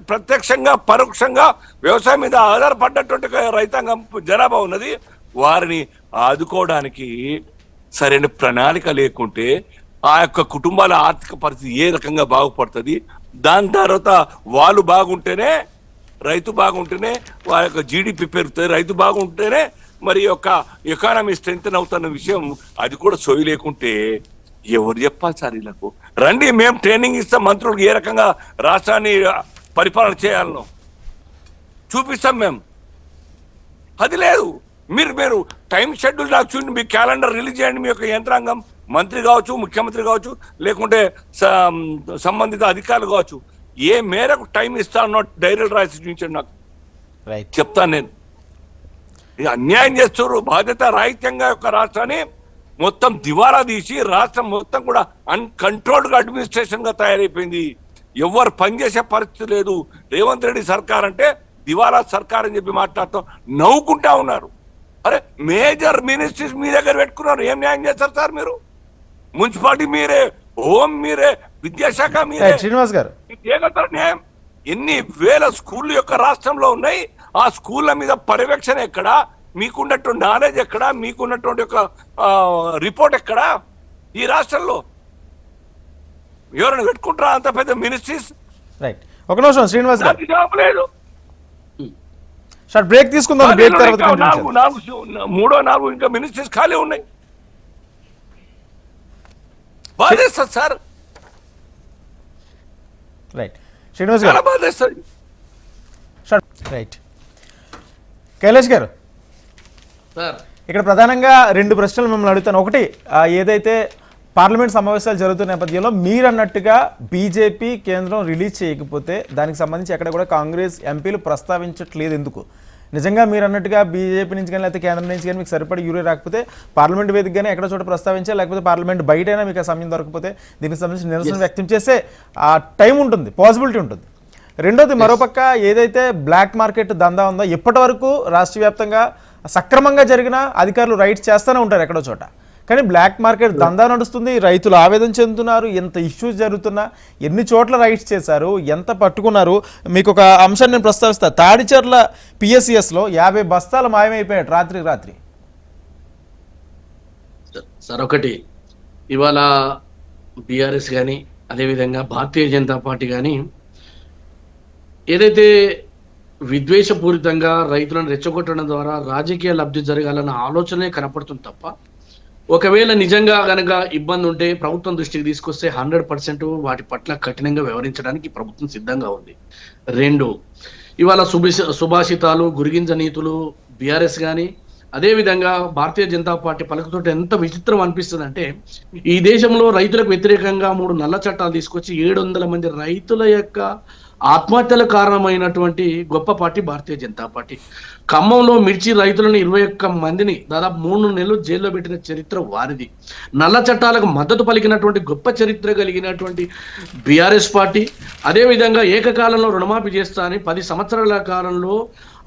ప్రత్యక్షంగా పరోక్షంగా వ్యవసాయం మీద ఆధారపడ్డటువంటి రైతాంగం జనాభా ఉన్నది. వారిని ఆదుకోవడానికి సరైన ప్రణాళిక లేకుంటే ఆ యొక్క కుటుంబాల ఆర్థిక పరిస్థితి ఏ రకంగా బాగుపడుతుంది? దాని తర్వాత వాళ్ళు బాగుంటేనే, రైతు బాగుంటేనే వారి యొక్క జీడిపి పెరుగుతుంది, రైతు బాగుంటేనే మరి యొక్క ఎకానమీ స్ట్రెంగ్త్ అవుతున్న విషయం అది కూడా సోయి లేకుంటే ఎవరు చెప్పాలి సార్ వీళ్ళకు? రండి, మేము ట్రైనింగ్ ఇస్తాం మంత్రులకు ఏ రకంగా రాష్ట్రాన్ని పరిపాలన చేయాలనో చూపిస్తాం మేము. అది లేదు. మీరు టైం షెడ్యూల్ నాకు చూడండి, మీ క్యాలెండర్ రిలీజ్ చేయండి. మీ యొక్క యంత్రాంగం, మంత్రి కావచ్చు, ముఖ్యమంత్రి కావచ్చు, లేకుంటే సంబంధిత అధికారులు కావచ్చు, ఏ మేరకు టైం ఇస్తానో డైరీలు రాసి చూపించండి నాకు, చెప్తాను నేను. ఇది అన్యాయం చేస్తారు. బాధ్యత రాహిత్యంగా యొక్క రాష్ట్రాన్ని మొత్తం దివాలా తీసి రాష్ట్రం మొత్తం కూడా అన్కంట్రోల్డ్ అడ్మినిస్ట్రేషన్ గా తయారైపోయింది. ఎవరు పనిచేసే పరిస్థితి లేదు. రేవంత్ రెడ్డి సర్కార్ అంటే దివాలా సర్కార్ అని చెప్పి మాట్లాడుతూ నవ్వుకుంటా ఉన్నారు. అరే మేజర్ మినిస్ట్రీస్ మీ దగ్గర పెట్టుకున్నారు, ఏం న్యాయం చేస్తారు సార్ మీరు? మున్సిపాలిటీ మీరే, హోం మీరే, విద్యాశాఖ మీరే. రైట్, శ్రీనివాస్ గారు. చేయగలుగుతారు న్యాయం? ఎన్ని వేల స్కూళ్ళు యొక్క రాష్ట్రంలో ఉన్నాయి. ఆ స్కూళ్ళ మీద పర్యవేక్షణ ఎక్కడ? మీకున్నట్టు నాలెడ్జ్ ఎక్కడ? మీకున్నటువంటి ఒక రిపోర్ట్ ఎక్కడ? ఈ రాష్ట్రంలో ఎవరైనా పెట్టుకుంటారా అంత పెద్ద మినిస్ట్రీస్? రైట్, ఒక నిమిషం శ్రీనివాస్ గారు. నాకు జవాబు లేదు. షార్ట్ బ్రేక్ తీసుకుందాం. బ్రేక్ తర్వాత కంటిన్యూ చేద్దాం. 3-4 ఇంకా మినిస్ట్రీస్ ఖాళీ ఉన్నాయి. బాధేస్తుంది సార్, రైట్ శ్రీనివాస్ గారు. చాలా బాధేస్తుంది. Short right. కైలాష్ గారు, సార్ ఇక్కడ ప్రధానంగా 2 ప్రశ్నలు మిమ్మల్ని అడుగుతాను. ఒకటి, ఏదైతే పార్లమెంట్ సమావేశాలు జరుగుతున్న నేపథ్యంలో మీరు అన్నట్టుగా బీజేపీ కేంద్రం రిలీజ్ చేయకపోతే దానికి సంబంధించి ఎక్కడ కూడా కాంగ్రెస్ ఎంపీలు ప్రస్తావించట్లేదు ఎందుకు? నిజంగా మీరు అన్నట్టుగా బీజేపీ నుంచి కానీ లేకపోతే కేంద్రం నుంచి కానీ మీకు సరిపడి యూరియా రాకపోతే పార్లమెంట్ వేదికగానే ఎక్కడ చోట ప్రస్తావించాలి, లేకపోతే పార్లమెంట్ బయటైనా మీకు ఆ సమయం దొరకకపోతే దీనికి సంబంధించి నిరసన వ్యక్తం చేసే ఆ టైం ఉంటుంది, పాసిబిలిటీ ఉంటుంది. రెండోది, మరోపక్క ఏదైతే బ్లాక్ మార్కెట్ దందా ఉందో ఇప్పటి వరకు రాష్ట్ర వ్యాప్తంగా సక్రమంగా జరిగిన అధికారులు రైట్స్ చేస్తూనే ఉంటారు ఎక్కడో చోట. కానీ బ్లాక్ మార్కెట్ దందా నడుస్తుంది, రైతులు ఆవేదన చెందుతున్నారు. ఎంత ఇష్యూస్ జరుగుతున్నా, ఎన్ని చోట్ల రైట్స్ చేశారు, ఎంత పట్టుకున్నారు. మీకు ఒక అంశాన్ని నేను ప్రస్తావిస్తా. తాడిచర్ల పిఎస్సిఎస్లో 50 బస్తాలు మాయమైపోయాడు రాత్రి. సార్ ఒకటి, ఇవాళ బీఆర్ఎస్ కానీ అదేవిధంగా భారతీయ జనతా పార్టీ కానీ ఏదైతే విద్వేషపూరితంగా రైతులను రెచ్చగొట్టడం ద్వారా రాజకీయ లబ్ధి జరగాలన్న ఆలోచనే కనపడుతుంది తప్ప, ఒకవేళ నిజంగా గనక ఇబ్బంది ఉంటే ప్రభుత్వం దృష్టికి తీసుకొస్తే 100% వాటి పట్ల కఠినంగా వ్యవహరించడానికి ప్రభుత్వం సిద్ధంగా ఉంది. 2, ఇవాళ సుభాషితాలు, గురిగింజ నీతులు బీఆర్ఎస్ కానీ అదేవిధంగా భారతీయ జనతా పార్టీ పలుకుతో ఎంత విచిత్రం అనిపిస్తుంది అంటే, ఈ దేశంలో రైతులకు వ్యతిరేకంగా 3 నల్ల చట్టాలు తీసుకొచ్చి 700 మంది రైతుల యొక్క ఆత్మహత్యలకు కారణమైనటువంటి గొప్ప పార్టీ భారతీయ జనతా పార్టీ. ఖమ్మంలో మిర్చి రైతులను 21 మందిని దాదాపు 3 నెలలు జైల్లో పెట్టిన చరిత్ర వారిది. నల్ల చట్టాలకు మద్దతు పలికినటువంటి గొప్ప చరిత్ర కలిగినటువంటి బీఆర్ఎస్ పార్టీ. అదేవిధంగా ఏకకాలంలో రుణమాఫీ చేస్తా అని 10 సంవత్సరాల కాలంలో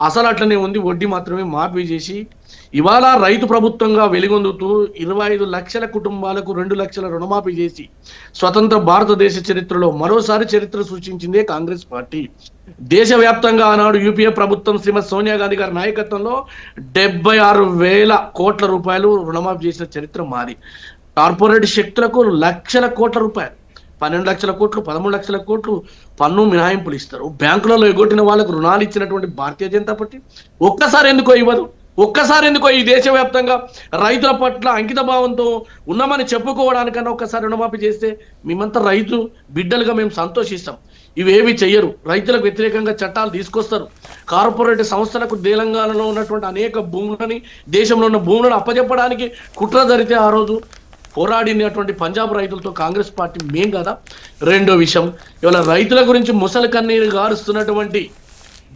అసలు అట్లనే ఉంది, వడ్డీ మాత్రమే మాఫీ చేసి ఇవాళ రైతు ప్రభుత్వంగా వెలుగొందుతూ 25 లక్షల కుటుంబాలకు 2 లక్షల రుణమాఫీ చేసి స్వతంత్ర భారతదేశ చరిత్రలో మరోసారి చరిత్ర సృష్టించిందే కాంగ్రెస్ పార్టీ. దేశవ్యాప్తంగా ఆనాడు యూపీఏ ప్రభుత్వం శ్రీమతి సోనియా గాంధీ గారి నాయకత్వంలో 76,000 కోట్ల రూపాయలు రుణమాఫీ చేసిన చరిత్ర మాది. కార్పొరేట్ శక్తులకు లక్షల కోట్ల రూపాయలు, 12 లక్షల కోట్లు, 13 లక్షల కోట్లు పన్ను మినహాయింపులు ఇస్తారు. బ్యాంకులలో ఎగొట్టిన వాళ్ళకు రుణాలు ఇచ్చినటువంటి భారతీయ జనతా పార్టీ ఒక్కసారి ఎందుకో ఇవ్వదు? ఒక్కసారి ఎందుకో ఈ దేశవ్యాప్తంగా రైతుల పట్ల అంకిత భావంతో ఉన్నామని చెప్పుకోవడానికన్నా ఒక్కసారి రుణమాఫీ చేస్తే మేమంతా రైతు బిడ్డలుగా మేము సంతోషిస్తాం. ఇవేవి చెయ్యరు. రైతులకు వ్యతిరేకంగా చట్టాలు తీసుకొస్తారు. కార్పొరేట్ సంస్థలకు తెలంగాణలో ఉన్నటువంటి అనేక భూములని, దేశంలో ఉన్న భూములను అప్పచెప్పడానికి కుట్ర జరిగితే ఆ రోజు పోరాడినటువంటి పంజాబ్ రైతులతో కాంగ్రెస్ పార్టీ మేం కదా. రెండో విషయం, ఇవాళ రైతుల గురించి ముసలి కన్నీరు గారుస్తున్నటువంటి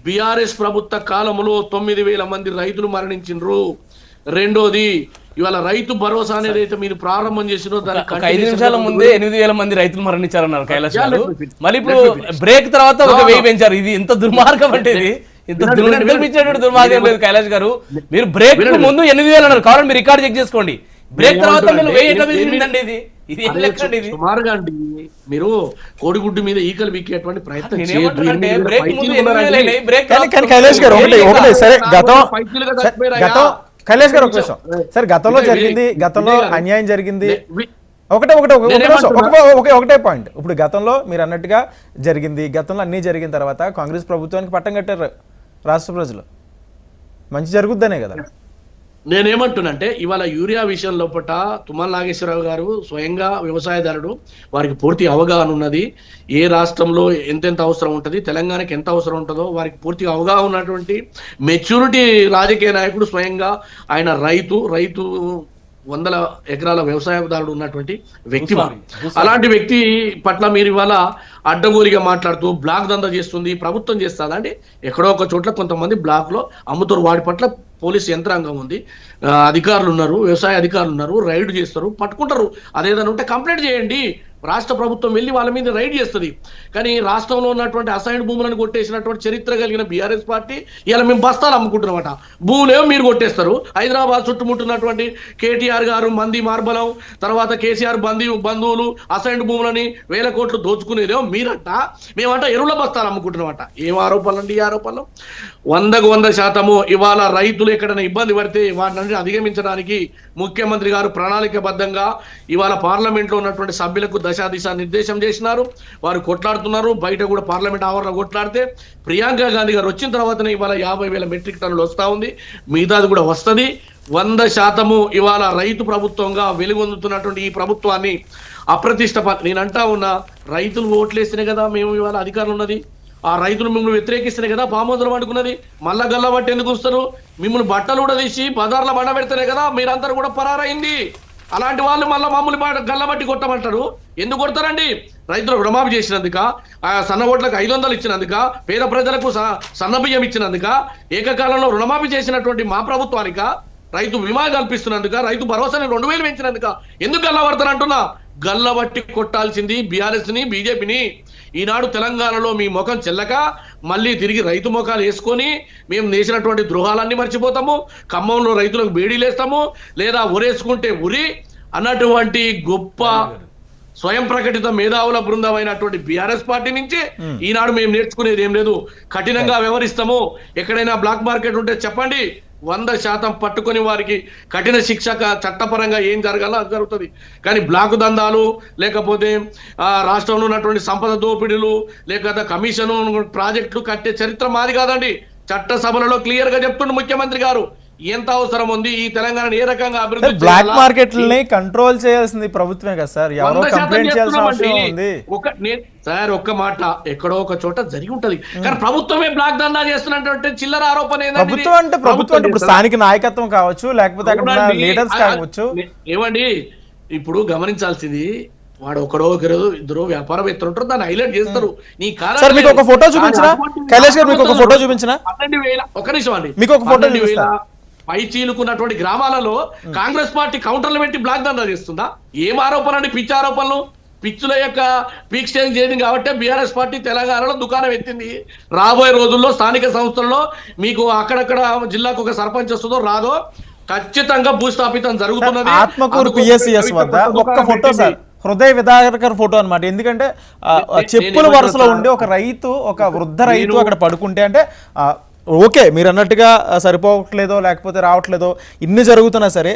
బీఆర్ఎస్ ప్రభుత్వ కాలంలో 9,000 మంది రైతులు మరణించిండ్రు. రెండోది, ఇవాళ రైతు భరోసా అనేది అయితే మీరు ప్రారంభం చేసినో దానికి 5 నిమిషాల ముందే 8,000 మంది రైతులు మరణించారన్నారు కైలాష్ గారు. మళ్ళీ ఇప్పుడు బ్రేక్ తర్వాత ఒక 1000 పెంచారు. ఇది ఎంత దుర్మార్గం అంటే, ఇది ఇంత దుర్మార్గం లేదు కైలాష్ గారు. మీరు బ్రేక్ ముందు 8,000 అన్నారు. కావాలంటే మీరు రికార్డ్ చెక్ చేసుకోండి. బ్రేక్ తర్వాత మీరు 1000 ఎట్లా పెరిగిందండి? ఇది ఏం లెక్క అండి? ఇది సుమారుగా అండి, మీరు కోడిగుడ్డు మీద ఈకలు వీకేటువంటి ప్రయత్నం కైలాష్ గారు ఒకటి సరే, కైలాష్ గారు ఒక విషయం సరే, గతంలో జరిగింది, గతంలో అన్యాయం జరిగింది. ఒకటే పాయింట్. ఇప్పుడు గతంలో మీరు అన్నట్టుగా జరిగింది, గతంలో అన్నీ జరిగిన తర్వాత కాంగ్రెస్ ప్రభుత్వానికి పట్టం కట్టారు రాష్ట్ర ప్రజలు. మంచి జరుగుద్దనే కదా. నేనేమంటున్నంటే, ఇవాళ యూరియా విషయం లోపల తుమ్మల నాగేశ్వరరావు గారు స్వయంగా వ్యవసాయదారుడు, వారికి పూర్తి అవగాహన ఉన్నది. ఏ రాష్ట్రంలో ఎంతెంత అవసరం ఉంటుంది, తెలంగాణకి ఎంత అవసరం ఉంటుందో వారికి పూర్తిగా అవగాహన ఉన్నటువంటి మెచ్యూరిటీ రాజకీయ నాయకుడు. స్వయంగా ఆయన రైతు 100 ఎకరాల వ్యవసాయదారుడు ఉన్నటువంటి వ్యక్తి. అలాంటి వ్యక్తి పట్ల మీరు ఇవాళ అడ్డగోలిగా మాట్లాడుతూ బ్లాక్ దందా చేస్తుంది ప్రభుత్వం చేస్తుందా అంటే, ఎక్కడో ఒక చోట్ల కొంతమంది బ్లాక్ లో అమ్ముతారు. వాటి పట్ల పోలీస్ యంత్రాంగం ఉంది, అధికారులు ఉన్నారు, వ్యవసాయ అధికారులు ఉన్నారు, రైడ్ చేస్తారు, పట్టుకుంటారు. అదేదైనా ఉంటే కంప్లైంట్ చేయండి. రాష్ట్ర ప్రభుత్వం వెళ్ళి వాళ్ళ మీద రైడ్ చేస్తుంది. కానీ రాష్ట్రంలో ఉన్నటువంటి అసైన్డ్ భూములను కొట్టేసినటువంటి చరిత్ర కలిగిన బీఆర్ఎస్ పార్టీ ఇలా మేము బస్తాలు అమ్ముకుంటున్నమాట. భూములేమో మీరు కొట్టేస్తారు. హైదరాబాద్ చుట్టుముట్టున్నటువంటి కేటీఆర్ గారు మంది మార్బలం, తర్వాత కేసీఆర్ బంధువులు అసైన్డ్ భూములని 1000 కోట్లు దోచుకునేదేమో మీరంట, మేమంట ఎరువుల బస్తాలు అమ్ముకుంటున్నమాట. ఏం ఆరోపణలు అండి ఈ ఆరోపణలు? 100% ఇవాళ రైతులు ఎక్కడైనా ఇబ్బంది పడితే వాటిని అధిగమించడానికి ముఖ్యమంత్రి గారు ప్రణాళికబద్ధంగా ఇవాళ పార్లమెంట్లో ఉన్నటువంటి సభ్యులకు దశాదిశ నిర్దేశం చేసినారు. వారు కొట్లాడుతున్నారు. బయట కూడా పార్లమెంట్ ఆవరణ కొట్లాడితే ప్రియాంక గాంధీ గారు వచ్చిన తర్వాతనే ఇవాళ 50,000 మెట్రిక్ టన్నులు వస్తూ ఉంది. మిగతాది కూడా వస్తుంది. 100% ఇవాళ రైతు ప్రభుత్వంగా వెలుగొందుతున్నటువంటి ఈ ప్రభుత్వాన్ని అప్రతిష్ట నేనంటా ఉన్నా, రైతులు ఓట్లేస్తేనే కదా మేము ఇవాళ అధికారం ఉన్నది. ఆ రైతులు మిమ్మల్ని వ్యతిరేకిస్తేనే కదా పామోదరం అనుకున్నది. మళ్ళా గల్లబట్టి ఎందుకు వస్తారు? మిమ్మల్ని బట్టలు కూడా తీసి బజార్లో బండ పెడితేనే కదా మీరందరూ కూడా పరారైంది. అలాంటి వాళ్ళు మళ్ళీ మమ్మల్ని గల్లబట్టి కొట్టమంటారు. ఎందుకు కొడతారండి? రైతులకు రుణమాఫీ చేసినందుక, ఆ సన్న ఓట్లకు 500 ఇచ్చినందుక, పేద ప్రజలకు సన్న బియ్యం ఇచ్చినందుక, ఏకకాలంలో రుణమాఫీ చేసినటువంటి మా ప్రభుత్వానిక, రైతు బీమా కల్పిస్తున్నందుక, రైతు భరోసాని 2000 పెంచినందుక ఎందుకు గల్లబడతారంటున్నా? గల్లబట్టి కొట్టాల్సింది బీఆర్ఎస్ ని, బీజేపీని. ఈనాడు తెలంగాణలో మీ ముఖం చెల్లక మళ్ళీ తిరిగి రైతు ముఖాలు వేసుకొని మేము చేసినటువంటి ద్రోహాలన్నీ మర్చిపోతాము, ఖమ్మంలో రైతులకు బేడీలేస్తాము, లేదా ఉరేసుకుంటే ఉరి అన్నటువంటి గొప్ప స్వయం ప్రకటిత మేధావుల బృందమైనటువంటి బీఆర్ఎస్ పార్టీ నుంచి ఈనాడు మేము నేర్చుకునేది ఏం లేదు. కఠినంగా వ్యవహరిస్తాము. ఎక్కడైనా బ్లాక్ మార్కెట్ ఉంటే చెప్పండి, 100% పట్టుకొని వారికి కఠిన శిక్ష చట్టపరంగా ఏం జరగాలో అది జరుగుతుంది. కానీ బ్లాక్ దందాలు, లేకపోతే రాష్ట్రంలో ఉన్నటువంటి సంపద దోపిడీలు, లేకపోతే కమిషన్ ప్రాజెక్టులు కట్టే చరిత్ర మాది కాదండి. చట్టసభలలో క్లియర్ గా చెప్తుండే ముఖ్యమంత్రి గారు ఎంత అవసరం ఉంది, ఈ తెలంగాణ ఏ రకంగా అభివృద్ధి బ్లాక్ మార్కెట్లని కంట్రోల్ చేయాల్సింది ప్రభుత్వమే కదా సార్. ఎవరో కంప్లైంట్ చేయాల్సిన అవసరం ఉంది సార్. ఒక్క మాట ఎక్కడో ఒక చోట జరిగి ఉంటది, కానీ ప్రభుత్వమే బ్లాక్ దందా చేస్తున్నటువంటి చిల్లర ఆరోపణ ప్రభుత్వం అంటే ప్రభుత్వం ఇప్పుడు స్థానిక నాయకత్వం కావచ్చు, లేకపోతే అక్కడ లీడర్స్ కావచ్చు. ఏమండి ఇప్పుడు గమనించాల్సింది, వాడు ఒకడో ఇద్దరు వ్యాపారవేత్తలు ఉంటారు, దాన్ని హైలైట్ చేస్తారు. నీ సార్ మీకు ఒక ఫోటో చూపించిన కైలాష్ గారు, మీకు ఒక ఫోటో చూపించిన 12,000 ఒక్క నిమిషం అండి, మీకు ఒక ఫోటో చూపిస్తా. పై చీలుకున్నటువంటి గ్రామాలలో కాంగ్రెస్ పార్టీ కౌంటర్లు పెట్టి బ్లాక్ దందా చేస్తుందా? ఏం ఆరోపణ అండి? పిచ్చి ఆరోపణలు. పిచ్చుల యొక్క పీక్ స్టేజ్ చేయడం కాబట్టి బీఆర్ఎస్ పార్టీ తెలంగాణలో దుకాణం ఎత్తింది. రాబోయే రోజుల్లో స్థానిక సంస్థల్లో మీకు అక్కడక్కడ జిల్లాకు ఒక సర్పంచ్ వస్తుందో రాదో ఖచ్చితంగా భూస్థాపితం జరుగుతున్నది. ఆత్మకూరు పిఎస్సిఎస్ వద్ద ఒక్క ఫోటో సార్, హృదయ విదారకర ఫోటో అన్నమాట. ఎందుకంటే చెప్పుల వరుసలో ఉండి ఒక రైతు, ఒక వృద్ధ రైతు అక్కడ పడుకుంటే, అంటే ఓకే మీరు అన్నట్టుగా సరిపోవట్లేదో లేకపోతే రావట్లేదో ఇన్ని జరుగుతున్నా సరే,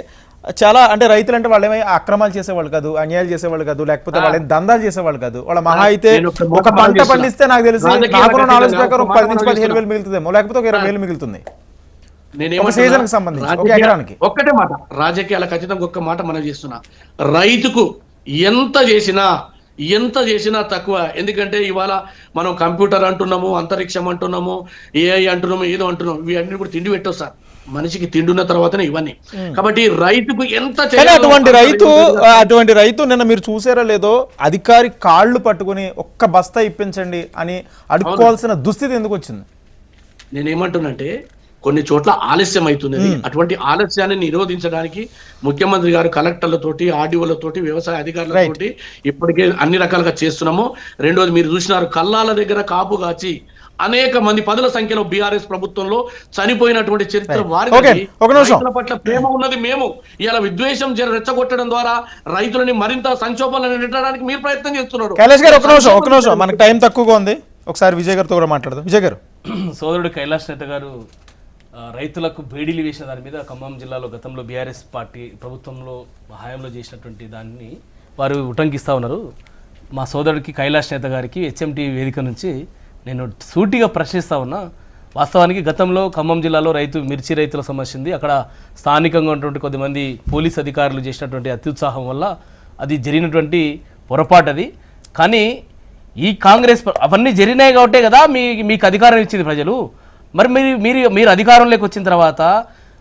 చాలా అంటే రైతులు అంటే వాళ్ళు ఏమైనా అక్రమాలు చేసేవాళ్ళు కాదు, అన్యాయాలు చేసేవాళ్ళు కాదు, లేకపోతే వాళ్ళు దందాలు చేసేవాళ్ళు కాదు. వాళ్ళ మహా అయితే ఒక పంట పండిస్తే నాకు తెలిసి నాకు నాలెడ్జ్ ప్రకారం 10 నుంచి 15,000 మిగులుతుందేమో, లేకపోతే ఒక 20,000 మిగులుతుంది సీజన్ కి సంబంధించి ఒక ఎకరానికి. ఒక్కటే మాట, రాజకీయాల ఖచ్చితంగా ఒక్క మాట మనం చేస్తున్నా, రైతుకు ఎంత చేసినా తక్కువ. ఎందుకంటే ఇవాళ మనం కంప్యూటర్ అంటున్నాము, అంతరిక్షం అంటున్నాము, ఏఐ అంటున్నాము, ఏదో అంటున్నాము, ఇవన్నీ కూడా తిండి పెట్టవు సార్. మనిషికి తిండున్న తర్వాతనే ఇవన్నీ. కాబట్టి రైతుకు ఎంత అటువంటి రైతు నిన్న మీరు చూసారో లేదో, అధికారి కాళ్ళు పట్టుకుని ఒక్క బస్తా ఇప్పించండి అని అడుక్కోవాల్సిన దుస్థితి ఎందుకు వచ్చింది? నేనేమంటున్నంటే కొన్ని చోట్ల ఆలస్యం అవుతున్నది. అటువంటి ఆలస్యాన్ని నిరోధించడానికి ముఖ్యమంత్రి గారు కలెక్టర్లతోటి, ఆర్డీఓలతోటి, వ్యవసాయ అధికారులతోటి ఇప్పటికే అన్ని రకాలుగా చేస్తున్నాము. రెండోది మీరు చూసినారు, కల్లాల దగ్గర కాపు కాచి అనేక మంది 10ల సంఖ్యలో బీఆర్ఎస్ ప్రభుత్వంలో చనిపోయినటువంటి చరిత్ర వారి రైతుల పట్ల ప్రేమ ఉన్నది మేము. ఇలా విద్వేషం రెచ్చగొట్టడం ద్వారా రైతులని మరింత సంక్షోభాలను నెట్టడానికి మీరు ప్రయత్నం చేస్తున్నారు. కైలాష్ గారు ఒక నిమిషం మనకు టైం తక్కువగా ఉంది, ఒకసారి విజయ్ గారితో కూడా మాట్లాడదాం. విజయ్ గారు, సోదరుడు కైలాష్ నేత గారు రైతులకు బేడీలు వేసిన దాని మీద ఖమ్మం జిల్లాలో గతంలో బీఆర్ఎస్ పార్టీ ప్రభుత్వంలో హయాంలో చేసినటువంటి దాన్ని వారు ఉటంకిస్తూ ఉన్నారు. మా సోదరుడికి కైలాష్ నేత గారికి హెచ్ఎంటీ వేదిక నుంచి నేను సూటిగా ప్రశ్నిస్తూ ఉన్నా. వాస్తవానికి గతంలో ఖమ్మం జిల్లాలో మిర్చి రైతుల సమస్య ఉంది. అక్కడ స్థానికంగా ఉన్నటువంటి కొద్దిమంది పోలీస్ అధికారులు చేసినటువంటి అత్యుత్సాహం వల్ల అది జరిగినటువంటి పొరపాటు అది. కానీ ఈ కాంగ్రెస్ అవన్నీ జరిగినాయి కాబట్టే కదా మీకు అధికారం ఇచ్చింది ప్రజలు. మరి మీరు అధికారంలోకి వచ్చిన తర్వాత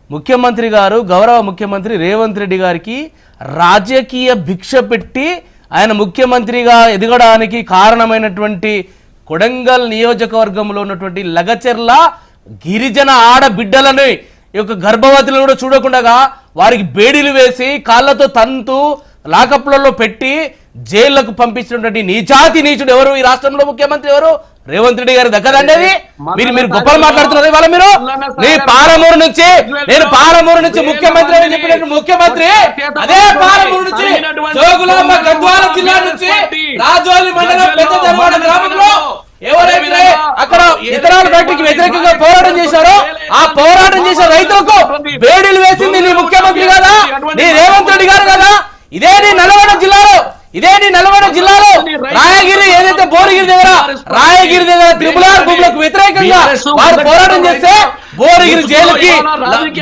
ముఖ్యమంత్రి గారు, గౌరవ ముఖ్యమంత్రి రేవంత్ రెడ్డి గారికి రాజకీయ భిక్ష పెట్టి ఆయన ముఖ్యమంత్రిగా ఎదగడానికి కారణమైనటువంటి కొడంగల్ నియోజకవర్గంలో ఉన్నటువంటి లగచెర్ల గిరిజన ఆడబిడ్డలని ఈ యొక్క గర్భవతులను కూడా చూడకుండా వారికి బేడీలు వేసి కాళ్ళతో తంతు లాకప్లలో పెట్టి జైళ్లకు పంపించినటువంటి నీచాతి నీచుడు ఎవరు? ఈ రాష్ట్రంలో ముఖ్యమంత్రి ఎవరు? రేవంత్ రెడ్డి గారి దక్కదండి అది. మీరు గొప్పలు మాట్లాడుతున్నారు ఇవాళ మీరు. నేను పాలమూరు నుంచి ముఖ్యమంత్రి అని చెప్పినట్టు ముఖ్యమంత్రి అదే పాలమూరు నుంచి జోగులాంబ గద్వాల జిల్లా నుంచి రాజోలి మండలం పెద్ద ధర్మాడ గ్రామంలో ఎవరైతే అక్కడ ఇతరాల ఫ్యాక్టరీకి వ్యతిరేకంగా పోరాటం చేశారో ఆ పోరాటం చేసిన రైతులకు బేడీలు వేసింది నీ ముఖ్యమంత్రి కదా, నీ రేవంత్ రెడ్డి గారు కదా. ఇదే నీ నల్గొండ జిల్లాలో రాయగిరి ఏదైతే భువనగిరి దగ్గర త్రిపులార్ భూములకు వ్యతిరేకంగా వారు పోరాటం చేస్తే భువనగిరి జైలుకి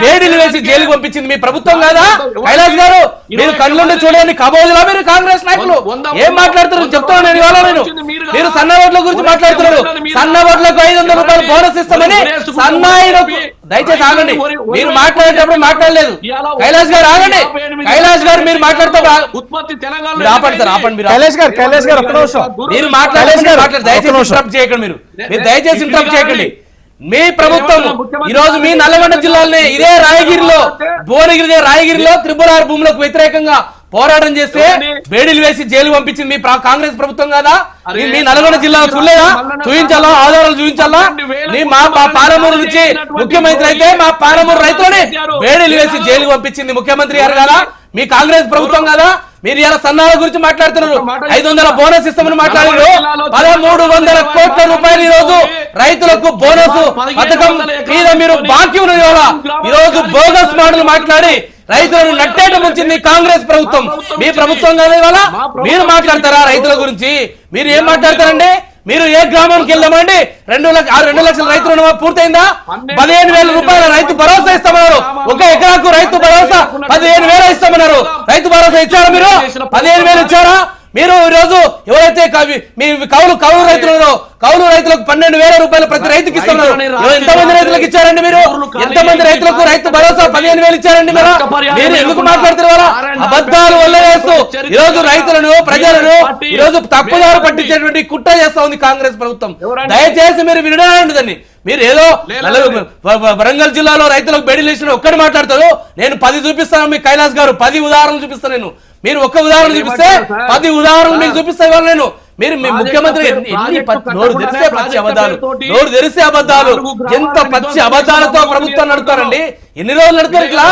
బేడీలు వేసి జైలుకి పంపించింది మీ ప్రభుత్వం కదా. కైలాస్ గారు మీరు కళ్ళుండి చూడండి కబోజులా మీరు కాంగ్రెస్ నాయకులు ఏం మాట్లాడుతున్నారు చెప్తాను నేను ఇవాళ. మీరు సన్న ఓట్ల గురించి మాట్లాడుతున్నారు. సన్న ఓట్లకు 500 రూపాయలు బోనస్ ఇస్తామని సన్నాయిలకు దయచేసి ఆగండి. మీరు మాట్లాడేటప్పుడు మాట్లాడలేదు. కైలాస్ గారు ఆగండి. కైలాస్ గారు మీరు మాట్లాడుతారు ఆపండి. కైలాస్ గారు ఒక్క నిమిషం. మీరు మాట్లాడారు దయచేసి ఇంటరప్ట్ చేయకండి. మీరు దయచేసి ఇంటరప్ట్ చేయకండి. మీ ప్రభుత్వం ఈ రోజు మీ నల్గొండ జిల్లాలోనే ఇదే రాయగిరిలో త్రిపులార్ భూములకు వ్యతిరేకంగా పోరాటం చేస్తే బేడీలు వేసి జైలు పంపించింది మీ కాంగ్రెస్ ప్రభుత్వం కదా. మీ నల్గొండ జిల్లాలో చూడలేదా? చూపించాలా? ఆధారాలు చూపించాలా? మా పాలమూరు నుంచి ముఖ్యమంత్రి అయితే మా పాలమూరు రైతులని బేడీలు వేసి జైలు పంపించింది ముఖ్యమంత్రి గారు కదా, మీ కాంగ్రెస్ ప్రభుత్వం కదా. మీరు ఇలా సన్నాల గురించి మాట్లాడుతున్నారు. 500 బోనస్ ఇస్తామని మాట్లాడారు. 1300 కోట్ల రూపాయలు ఈ రోజు రైతులకు బోనస్ పథకం మీద మీరు బాకీ ఉన్న ఈ రోజు బోగస్ మాటలు మాట్లాడి రైతులను నట్టేట ముంచింది కాంగ్రెస్ ప్రభుత్వం. మీ ప్రభుత్వం కాదు ఇవాళ. మీరు మాట్లాడతారా రైతుల గురించి? మీరు ఏం మాట్లాడతారండి? మీరు ఏ గ్రామానికి వెళ్దామండి? 2 లక్షల రైతు రుణమా పూర్తయిందా? 15,000 రూపాయల రైతు భరోసా ఇస్తామన్నారు. ఒక ఎకరాకు రైతు భరోసా 15,000 ఇస్తామన్నారు. రైతు భరోసా ఇచ్చారా? మీరు 15,000 ఇచ్చారా? మీరు ఈ రోజు ఎవరైతే మీ కౌలు రైతులకు 12,000 రూపాయలు ప్రతి రైతుకి ఇస్తున్నారు. ఎంతమంది రైతులకు ఇచ్చారండి మీరు? ఎంతమంది రైతులకు రైతు భరోసా 15,000 ఇచ్చారండి? మీరు ఎందుకు మాట్లాడుతున్నారు? అబద్ధాలు వల్ల వేస్తూ ఈ రోజు రైతులను ప్రజలను ఈ రోజు తప్పుదారు పట్టించేటువంటి కుట్ర చేస్తా ఉంది కాంగ్రెస్ ప్రభుత్వం. దయచేసి మీరు వినడానికి దాన్ని. మీరు ఏదో వరంగల్ జిల్లాలో రైతులకు బెడీలు వేసిన ఒక్కటి మాట్లాడతారు. నేను 10 చూపిస్తాను మీకు. కైలాస్ గారు 10 ఉదాహరణలు చూపిస్తాను నేను. మీరు ఒక్క ఉదాహరణ చూపిస్తే 10 ఉదాహరణలు మీకు చూపిస్తా ఇవాళ నేను. మీరు మీ ముఖ్యమంత్రి నోరు తెరిస్తే అబద్ధాలు ఎంత పచ్చి అబద్ధాలతో ప్రభుత్వం నడుపుతారండి. ఎన్ని రోజులు నడుపుతారు ఇట్లా?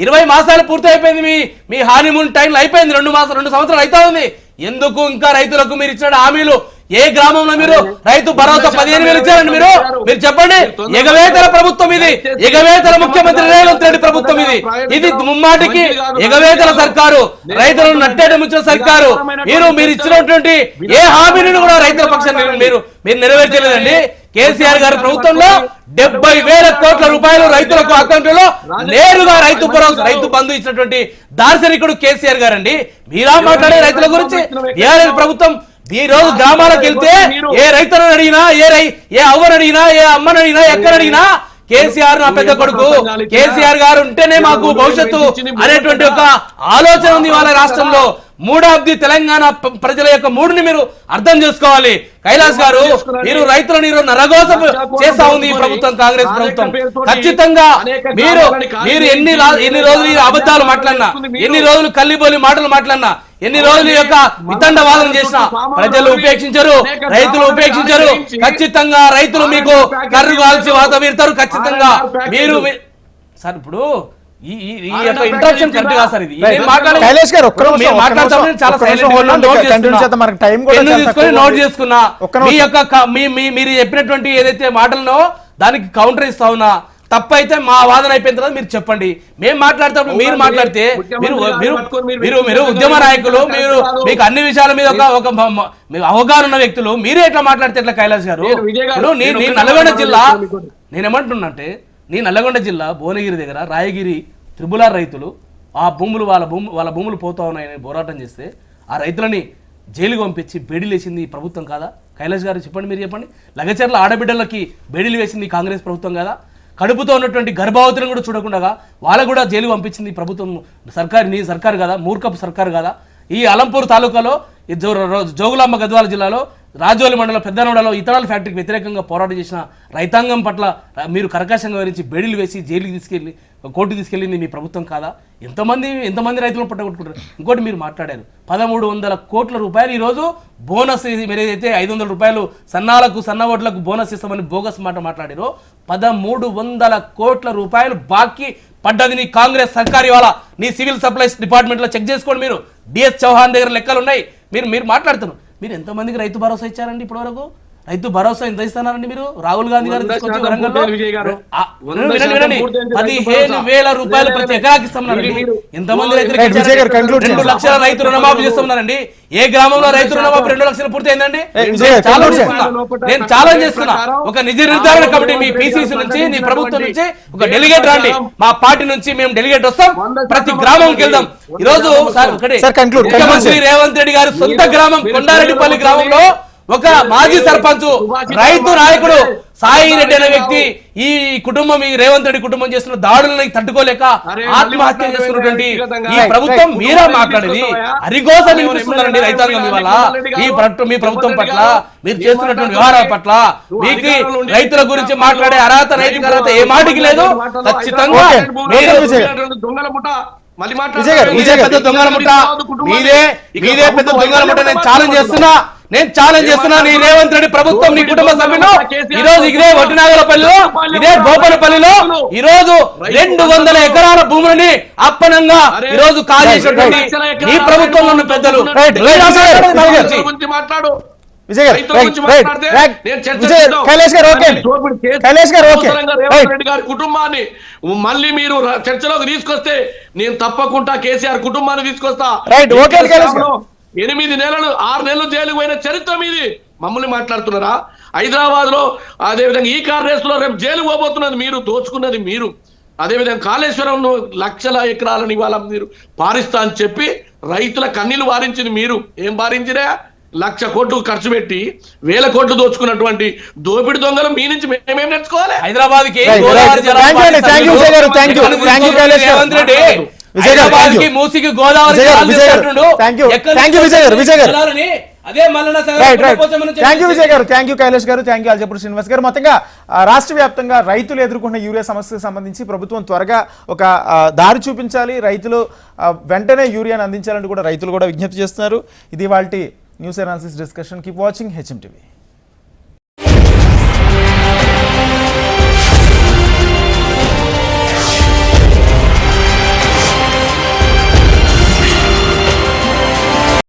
20 మాసాలు పూర్తి అయిపోయింది. మీ హానీమూన్ టైం అయిపోయింది. 2 సంవత్సరాలు అవుతా ఉంది. ఎందుకు ఇంకా రైతులకు మీరు ఇచ్చిన హామీలు? ఏ గ్రామంలో మీరు రైతు భరోసా 15,000 ఇచ్చారండి? మీరు చెప్పండి. ఎగవేతల ప్రభుత్వం ఇది. ఎగవేతల ముఖ్యమంత్రి రేవంత్ రెడ్డి ప్రభుత్వం ఇది ముమ్మాటికి ఎగవేతల సర్కారు, రైతులను నట్టేట ముంచిన సర్కారు. మీరు ఇచ్చినటువంటి ఏ హామీని కూడా రైతుల పక్షాన్ని మీరు నెరవేర్చలేదండి. కేసీఆర్ గారి ప్రభుత్వంలో 70,000 కోట్ల రూపాయలు రైతులకు అకౌంట్లో నేరుగా రైతు బంధు ఇచ్చినటువంటి దార్శనికుడు కేసీఆర్ గారండి. మీరా మాట్లాడే రైతుల గురించి? టీఆర్ఎస్ ప్రభుత్వం ఈ రోజు గ్రామాలకు వెళ్తే ఏ రైతులను అడిగినా, ఏ అవ్వను అడిగినా, ఏ అమ్మను అడిగినా, ఎక్కడ అడిగినా కేసీఆర్ నా పెద్ద కొడుకు, కేసీఆర్ గారు ఉంటేనే మాకు భవిష్యత్తు అనేటువంటి ఒక ఆలోచన ఉంది వాళ్ళ రాష్ట్రంలో. మూడాబ్ది తెలంగాణ ప్రజల యొక్క మూడుని మీరు అర్థం చేసుకోవాలి. కైలాస్ గారు మీరు రైతులను నరగోస చేస్తా ఉంది ఈ ప్రభుత్వం, కాంగ్రెస్ ప్రభుత్వం. ఖచ్చితంగా మీరు ఎన్ని రోజులు అబద్ధాలు మాట్లాడినా, ఎన్ని రోజులు కల్లిబోలి మాటలు మాట్లాడినా, ఎన్ని రోజులు యొక్క వితండవాదం చేసినా ప్రజలు ఉపేక్షించరు, రైతులు ఉపేక్షించరు. ఖచ్చితంగా రైతులు మీకు కర్రు కాల్చి వాత వీరుతారు. ఖచ్చితంగా మీరు సార్ ఇప్పుడు ఇంట్రప్షన్ కరెక్ట్ కాదు సార్. ఇది నోట్ చేసుకున్నా. మీరు చెప్పినటువంటి ఏదైతే మాటలనో దానికి కౌంటర్ ఇస్తా ఉన్నా. తప్పైతే మా వాదన అయిపోయిన తర్వాత మీరు చెప్పండి. మేము మాట్లాడేటప్పుడు మీరు మాట్లాడితే మీరు ఉద్యమ నాయకులు, మీకు అన్ని విషయాల మీద ఒక అవగాహన ఉన్న వ్యక్తులు, మీరే ఎట్లా మాట్లాడితే ఎట్లా? కైలాస్ గారు నల్గొండ జిల్లా, నేనేమంటున్నంటే నీ నల్గొండ జిల్లా భువనగిరి దగ్గర రాయగిరి త్రిపులార్ రైతులు ఆ భూములు వాళ్ళ భూములు పోతా ఉన్నాయని పోరాటం చేస్తే ఆ రైతులని జైలుకు పంపించి బేడీలు వేసింది ఈ ప్రభుత్వం కాదా? కైలాస్ గారు చెప్పండి, మీరు చెప్పండి. లగచర్ల ఆడబిడ్డలకి బేడీలు వేసింది కాంగ్రెస్ ప్రభుత్వం కాదా? కడుపుతో ఉన్నటువంటి గర్భవతులను కూడా చూడకుండా వాళ్ళకు కూడా జైలు పంపించింది ప్రభుత్వం నీ సర్కారు కదా? మూర్ఖపు సర్కారు కదా? ఈ అలంపూర్ తాలూకాలో జోగులాంబ గద్వాల జిల్లాలో రాజోలి మండలం పెద్దనోడలో ఇతరాల ఫ్యాక్టరీకి వ్యతిరేకంగా పోరాటం చేసిన రైతాంగం పట్ల మీరు కర్కశంగా వివరించి బేడీలు వేసి జైలుకి తీసుకెళ్లి కోర్టు తీసుకెళ్ళింది మీ ప్రభుత్వం కాదా? ఎంతమంది రైతులను పట్టగొట్టుకుంటారు? ఇంకోటి మీరు మాట్లాడారు 1300 కోట్ల రూపాయలు ఈరోజు బోనస్, మీరు ఏదైతే 500 రూపాయలు సన్న ఓట్లకు బోనస్ ఇస్తామని బోగస్ మాట మాట్లాడారో 1300 కోట్ల రూపాయలు బాకీ పడ్డది నీ కాంగ్రెస్ సర్కార్. ఇవాళ నీ సివిల్ సప్లైస్ డిపార్ట్మెంట్లో చెక్ చేసుకోండి. మీరు డిఎస్ చౌహాన్ దగ్గర లెక్కలు ఉన్నాయి. మీరు మాట్లాడుతున్నారు. మీరు ఎంతమందికి రైతు భరోసా ఇచ్చారండి ఇప్పటివరకు? రైతు భరోసా ఎంత ఇస్తున్నారండి మీరు? రాహుల్ గాంధీ గారు తీసుకొచ్చి వరంగల్లో 15,000 రూపాయలు ప్రతి ఎకరాకి ఇస్తున్నారండి. ఎంతమంది రైతులకు 2 లక్షల రైతు రుణమాఫీ చేస్తున్నారండి. ఏ గ్రామంలో రైతు రుణమాఫీ 2 లక్షలు పూర్తయిందండి? నేను ఛాలెంజ్ చేస్తున్నా. ఒక నిజ నిర్ధారణ కమిటీ మీ పిసిసి నుంచి, నీ ప్రభుత్వం నుంచి ఒక డెలిగేట్ రండి. మా పార్టీ నుంచి మేము డెలిగేట్ వస్తాం, ప్రతి గ్రామంకి వెళ్దాం. ఈ రోజు ముఖ్యమంత్రి రేవంత్ రెడ్డి గారు సొంత గ్రామం కొండారెడ్డిపల్లి గ్రామంలో ఒక మాజీ సర్పంచ్ రైతు నాయకుడు సాయి రెడ్డి అనే వ్యక్తి ఈ కుటుంబం, ఈ రేవంత్ రెడ్డి కుటుంబం చేస్తున్న దాడులను తట్టుకోలేక ఆత్మహత్య చేసుకున్నటువంటి ఈ ప్రభుత్వం మీరా మాట్లాడేది అరిగోసం వినిపిస్తున్నారండి రైతాంగం. ఇవాళ మీ ప్రభుత్వం పట్ల, మీరు చేస్తున్నటువంటి వ్యవహారాల పట్ల మీకు రైతుల గురించి మాట్లాడే అర్హత, నైతిక అర్హత ఏ మాటికి లేదు. ఖచ్చితంగా మీరు పెద్ద దొంగల ముఠ, మీదే పెద్ద దొంగల ముఠ. నేను ఛాలెంజ్ చేస్తున్నా నీ రేవంత్ రెడ్డి ప్రభుత్వం, నీ కుటుంబ సభ్యులు ఈ రోజు ఇదే వడ్డినాగలపల్లిలో, ఇదే గోపనపల్లిలో ఈ రోజు 200 ఎకరాల భూములని అప్పనంగా ఈ రోజు ఖాళీ చేసినటువంటి ఈ ప్రభుత్వంలో ఉన్న పెద్దలు కుటుంబాన్ని మళ్ళీ మీరు చర్చలోకి తీసుకొస్తే నేను తప్పకుండా కేసీఆర్ కుటుంబాన్ని తీసుకొస్తా. 8 నెలలు 6 నెలలు జైలుకు పోయిన చరిత్ర మీది. మమ్మల్ని మాట్లాడుతున్నారా? హైదరాబాద్ లో అదేవిధంగా ఈ కార్ రేస్ లో రేపు జైలు పోబోతున్నది మీరు, దోచుకున్నది మీరు. అదేవిధంగా కాళేశ్వరం లక్షల ఎకరాలను ఇవాళ మీరు పారిస్తా అని చెప్పి రైతుల కన్నీళ్లు వారించింది మీరు. ఏం వారించినా 1,00,000 కోట్లు ఖర్చు పెట్టి 1,000 కోట్లు దోచుకున్నటువంటి దోపిడి దొంగలు మీ నుంచి మేమేం నేర్చుకోవాలి? హైదరాబాద్ మూసికి గోదావరి కైలాష్ గారు, అల్జాపూర్ శ్రీనివాస్ గారు. మొత్తంగా రాష్ట్ర వ్యాప్తంగా రైతులు ఎదుర్కొన్న యూరియా సమస్యకు సంబంధించి ప్రభుత్వం త్వరగా ఒక దారి చూపించాలి, రైతులు వెంటనే యూరియాను అందించాలని కూడా రైతులు కూడా విజ్ఞప్తి చేస్తున్నారు. ఇది వాళ్ళ news analysis discussion. Keep watching HM TV.